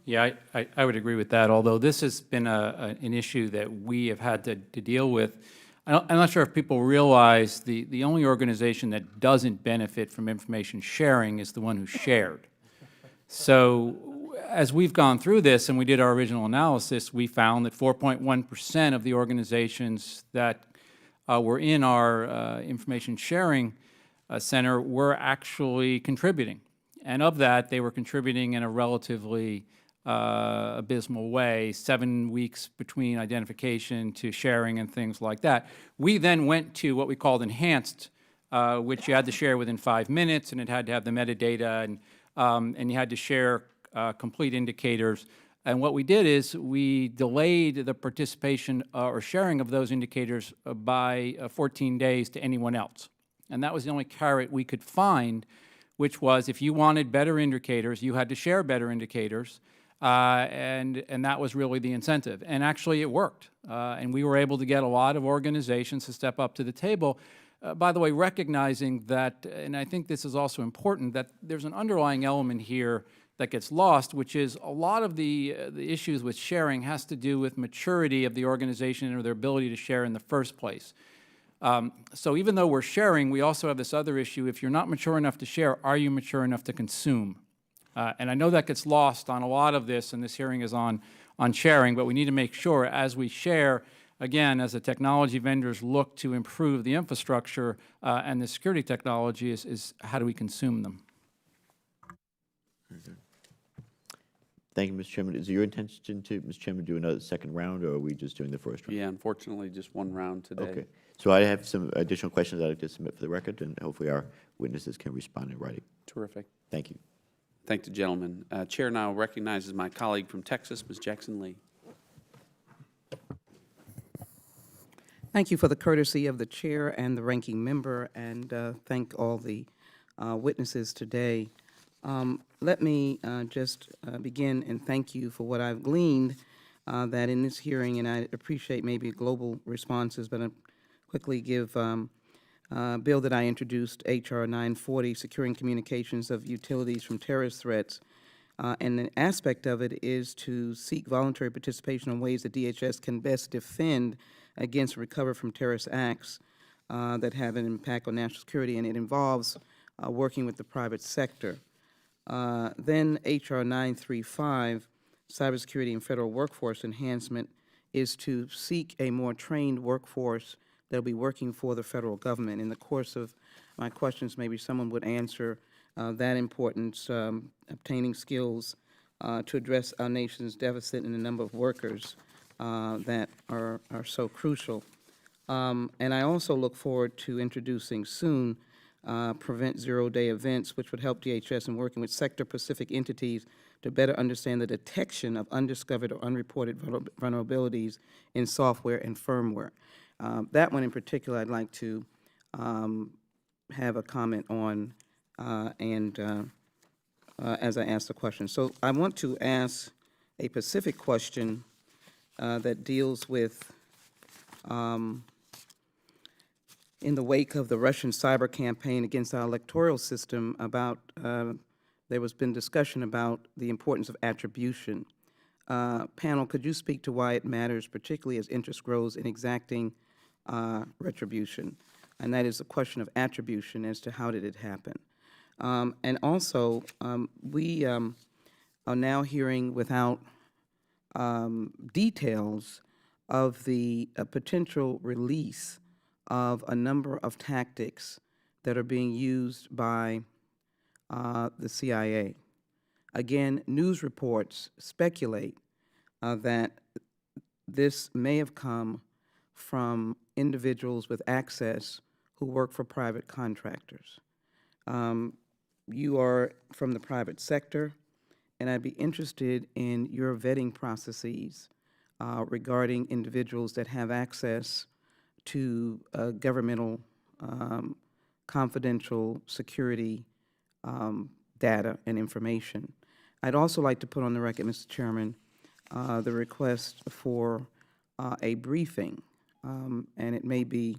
Yeah, I would agree with that, although this has been an issue that we have had to deal with. I'm not sure if people realize the only organization that doesn't benefit from information sharing is the one who shared. So as we've gone through this and we did our original analysis, we found that 4.1% of the organizations that were in our information sharing center were actually contributing. And of that, they were contributing in a relatively abysmal way, 7 weeks between identification to sharing and things like that. We then went to what we called enhanced, which you had to share within 5 minutes, and it had to have the metadata, and you had to share complete indicators. And what we did is we delayed the participation or sharing of those indicators by 14 days to anyone else. And that was the only carrot we could find, which was if you wanted better indicators, you had to share better indicators, and that was really the incentive. And actually it worked. And we were able to get a lot of organizations to step up to the table. By the way, recognizing that, and I think this is also important, that there's an underlying element here that gets lost, which is a lot of the issues with sharing has to do with maturity of the organization or their ability to share in the first place. So even though we're sharing, we also have this other issue. If you're not mature enough to share, are you mature enough to consume? And I know that gets lost on a lot of this, and this hearing is on sharing, but we need to make sure as we share, again, as the technology vendors look to improve the infrastructure and the security technology is how do we consume them? Thank you, Mr. Chairman. Is it your intention to, Mr. Chairman, do another second round, or are we just doing the first round? Yeah, unfortunately, just one round today. Okay. So I have some additional questions I'd like to submit for the record, and hopefully our witnesses can respond in writing. Terrific. Thank you. Thank the gentleman. Chair now recognizes my colleague from Texas, Ms. Jackson-Lee. Thank you for the courtesy of the chair and the ranking member, and thank all the witnesses today. Let me just begin and thank you for what I've gleaned that in this hearing, and I appreciate maybe global responses, but I'll quickly give bill that I introduced, H.R. 940, Securing Communications of Utilities from Terrorist Threats. And an aspect of it is to seek voluntary participation in ways that DHS can best defend against and recover from terrorist acts that have an impact on national security, and it involves working with the private sector. Then H.R. 935, Cybersecurity and Federal Workforce Enhancement, is to seek a more trained workforce that will be working for the federal government. In the course of my questions, maybe someone would answer that importance, obtaining skills to address our nation's deficit in the number of workers that are so crucial. And I also look forward to introducing soon Prevent Zero-Day events, which would help DHS in working with sector-specific entities to better understand the detection of undiscovered or unreported vulnerabilities in software and firmware. That one in particular I'd like to have a comment on as I ask the question. So I want to ask a specific question that deals with in the wake of the Russian cyber campaign against our electoral system about, there has been discussion about the importance of attribution. panel, could you speak to why it matters, particularly as interest grows in exacting retribution? And that is a question of attribution as to how did it happen. And also, we are now hearing without details of the potential release of a number of tactics that are being used by the CIA. Again, news reports speculate that this may have come from individuals with access who work for private contractors. You are from the private sector, and I'd be interested in your vetting processes regarding individuals that have access to governmental confidential security data and information. I'd also like to put on the record, Mr. Chairman, the request for a briefing, and it may be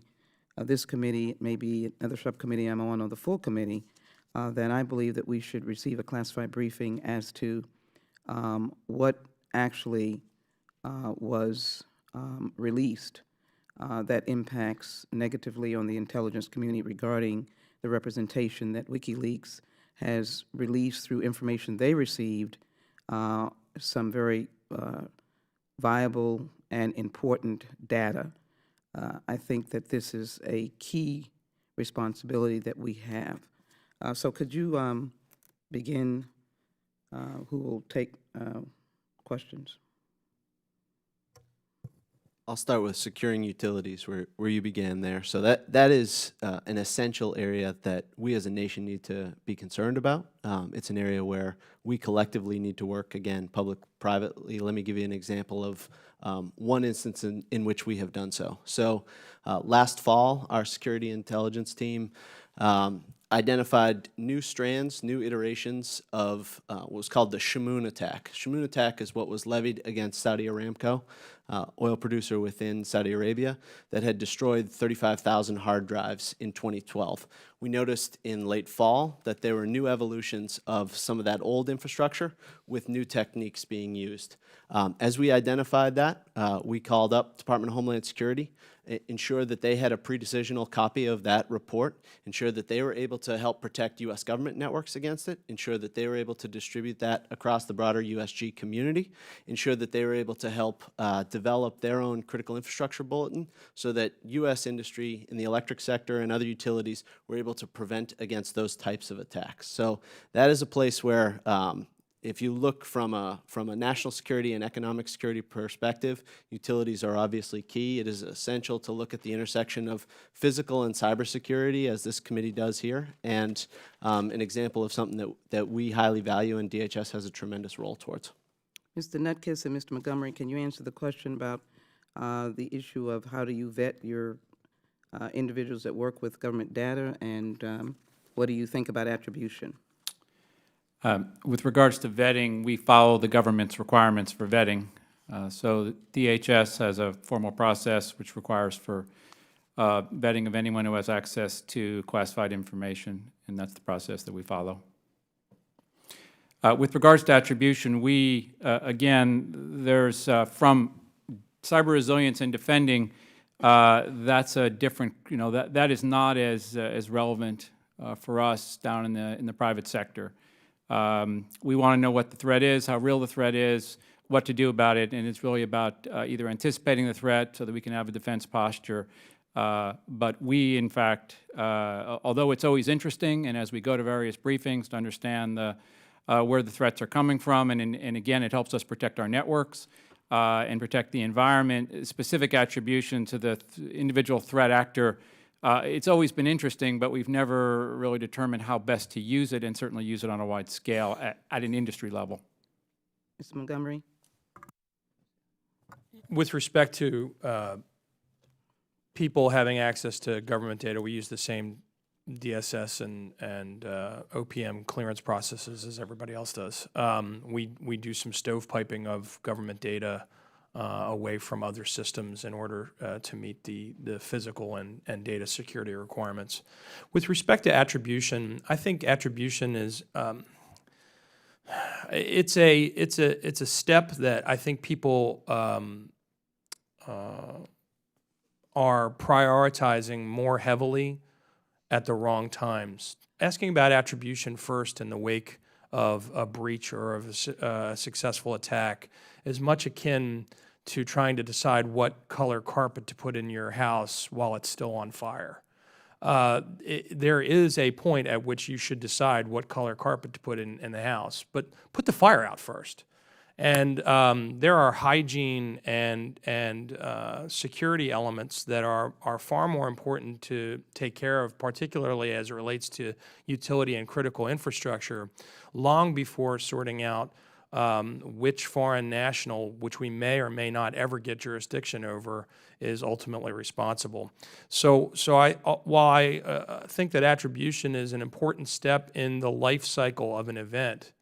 this committee, it may be another subcommittee I'm on, or the full committee, that I believe that we should receive a classified briefing as to what actually was released that impacts negatively on the intelligence community regarding the representation that WikiLeaks has released through information they received, some very viable and important data. I think that this is a key responsibility that we have. So could you begin? Who will take questions? I'll start with securing utilities, where you began there. So that is an essential area that we as a nation need to be concerned about. It's an area where we collectively need to work, again, public-privately. Let me give you an example of one instance in which we have done so. So last fall, our security intelligence team identified new strands, new iterations of what was called the Shamoon attack. Shamoon attack is what was levied against Saudi Aramco, oil producer within Saudi Arabia, that had destroyed 35,000 hard drives in 2012. We noticed in late fall that there were new evolutions of some of that old infrastructure with new techniques being used. As we identified that, we called up Department of Homeland Security, ensured that they had a pre-decisional copy of that report, ensured that they were able to help protect U.S. government networks against it, ensure that they were able to distribute that across the broader USG community, ensure that they were able to help develop their own critical infrastructure bulletin so that U.S. industry in the electric sector and other utilities were able to prevent against those types of attacks. So that is a place where if you look from a national security and economic security perspective, utilities are obviously key. It is essential to look at the intersection of physical and cybersecurity, as this committee does here, and an example of something that we highly value and DHS has a tremendous role towards. Mr. Nutkiss and Mr. Montgomery, can you answer the question about the issue of how do you vet your individuals that work with government data, and what do you think about attribution? With regards to vetting, we follow the government's requirements for vetting. So the DHS has a formal process which requires for vetting of anyone who has access to classified information, and that's the process that we follow. With regards to attribution, we, again, there's from cyber resilience and defending, that's a different, that is not as relevant for us down in the private sector. We want to know what the threat is, how real the threat is, what to do about it, and it's really about either anticipating the threat so that we can have a defense posture. But we, in fact, although it's always interesting, and as we go to various briefings to understand where the threats are coming from, and again, it helps us protect our networks and protect the environment, specific attribution to the individual threat actor. It's always been interesting, but we've never really determined how best to use it, and certainly use it on a wide scale at an industry level. Mr. Montgomery? With respect to people having access to government data, we use the same DSS and OPM clearance processes as everybody else does. We do some stovepiping of government data away from other systems in order to meet the physical and data security requirements. With respect to attribution, I think attribution is It's a step that I think people are prioritizing more heavily at the wrong times. Asking about attribution first in the wake of a breach or of a successful attack is much akin to trying to decide what color carpet to put in your house while it's still on fire. There is a point at which you should decide what color carpet to put in the house, but put the fire out first. And there are hygiene and security elements that are far more important to take care of, particularly as it relates to utility and critical infrastructure, long before sorting out which foreign national, which we may or may not ever get jurisdiction over, is ultimately responsible. So while I think that attribution is an important step in the life cycle of an event,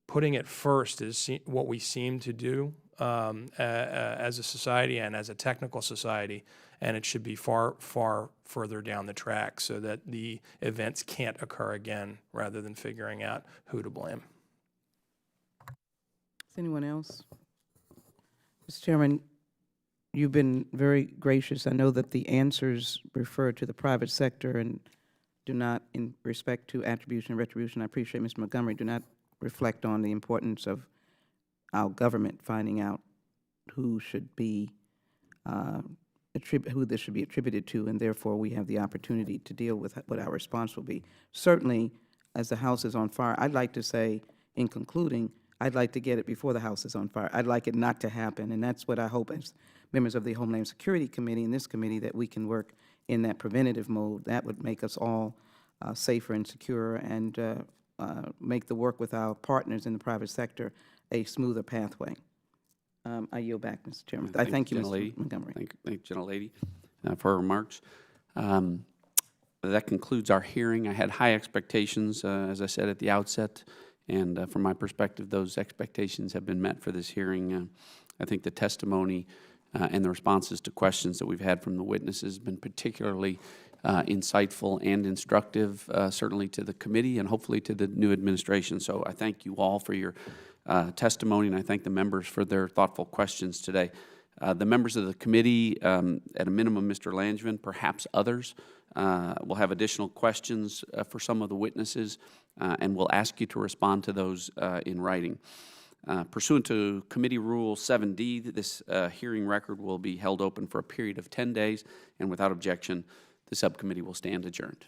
putting it first is what we seem to do as a society and as a technical society, and it should be far, far further down the track so that the events can't occur again rather than figuring out who to blame. Is anyone else? Mr. Chairman, you've been very gracious. I know that the answers refer to the private sector and do not, in respect to attribution and retribution, I appreciate Mr. Montgomery, do not reflect on the importance of our government finding out who should be, who this should be attributed to, and therefore we have the opportunity to deal with what our response will be. Certainly, as the house is on fire, I'd like to say, in concluding, I'd like to get it before the house is on fire. I'd like it not to happen, and that's what I hope as members of the Homeland Security Committee and this committee, that we can work in that preventative mode. That would make us all safer and secure, and make the work with our partners in the private sector a smoother pathway. I yield back, Mr. Chairman. I thank you, Mr. Montgomery. Thank you, gentlelady, for her remarks. That concludes our hearing. I had high expectations, as I said at the outset, and from my perspective, those expectations have been met for this hearing. I think the testimony and the responses to questions that we've had from the witnesses have been particularly insightful and instructive, certainly to the committee and hopefully to the new administration. So I thank you all for your testimony, and I thank the members for their thoughtful questions today. The members of the committee, at a minimum, Mr. Langevin, perhaps others, will have additional questions for some of the witnesses, and we'll ask you to respond to those in writing. Pursuant to Committee Rule 7D, this hearing record will be held open for a period of 10 days, and without objection, the subcommittee will stand adjourned.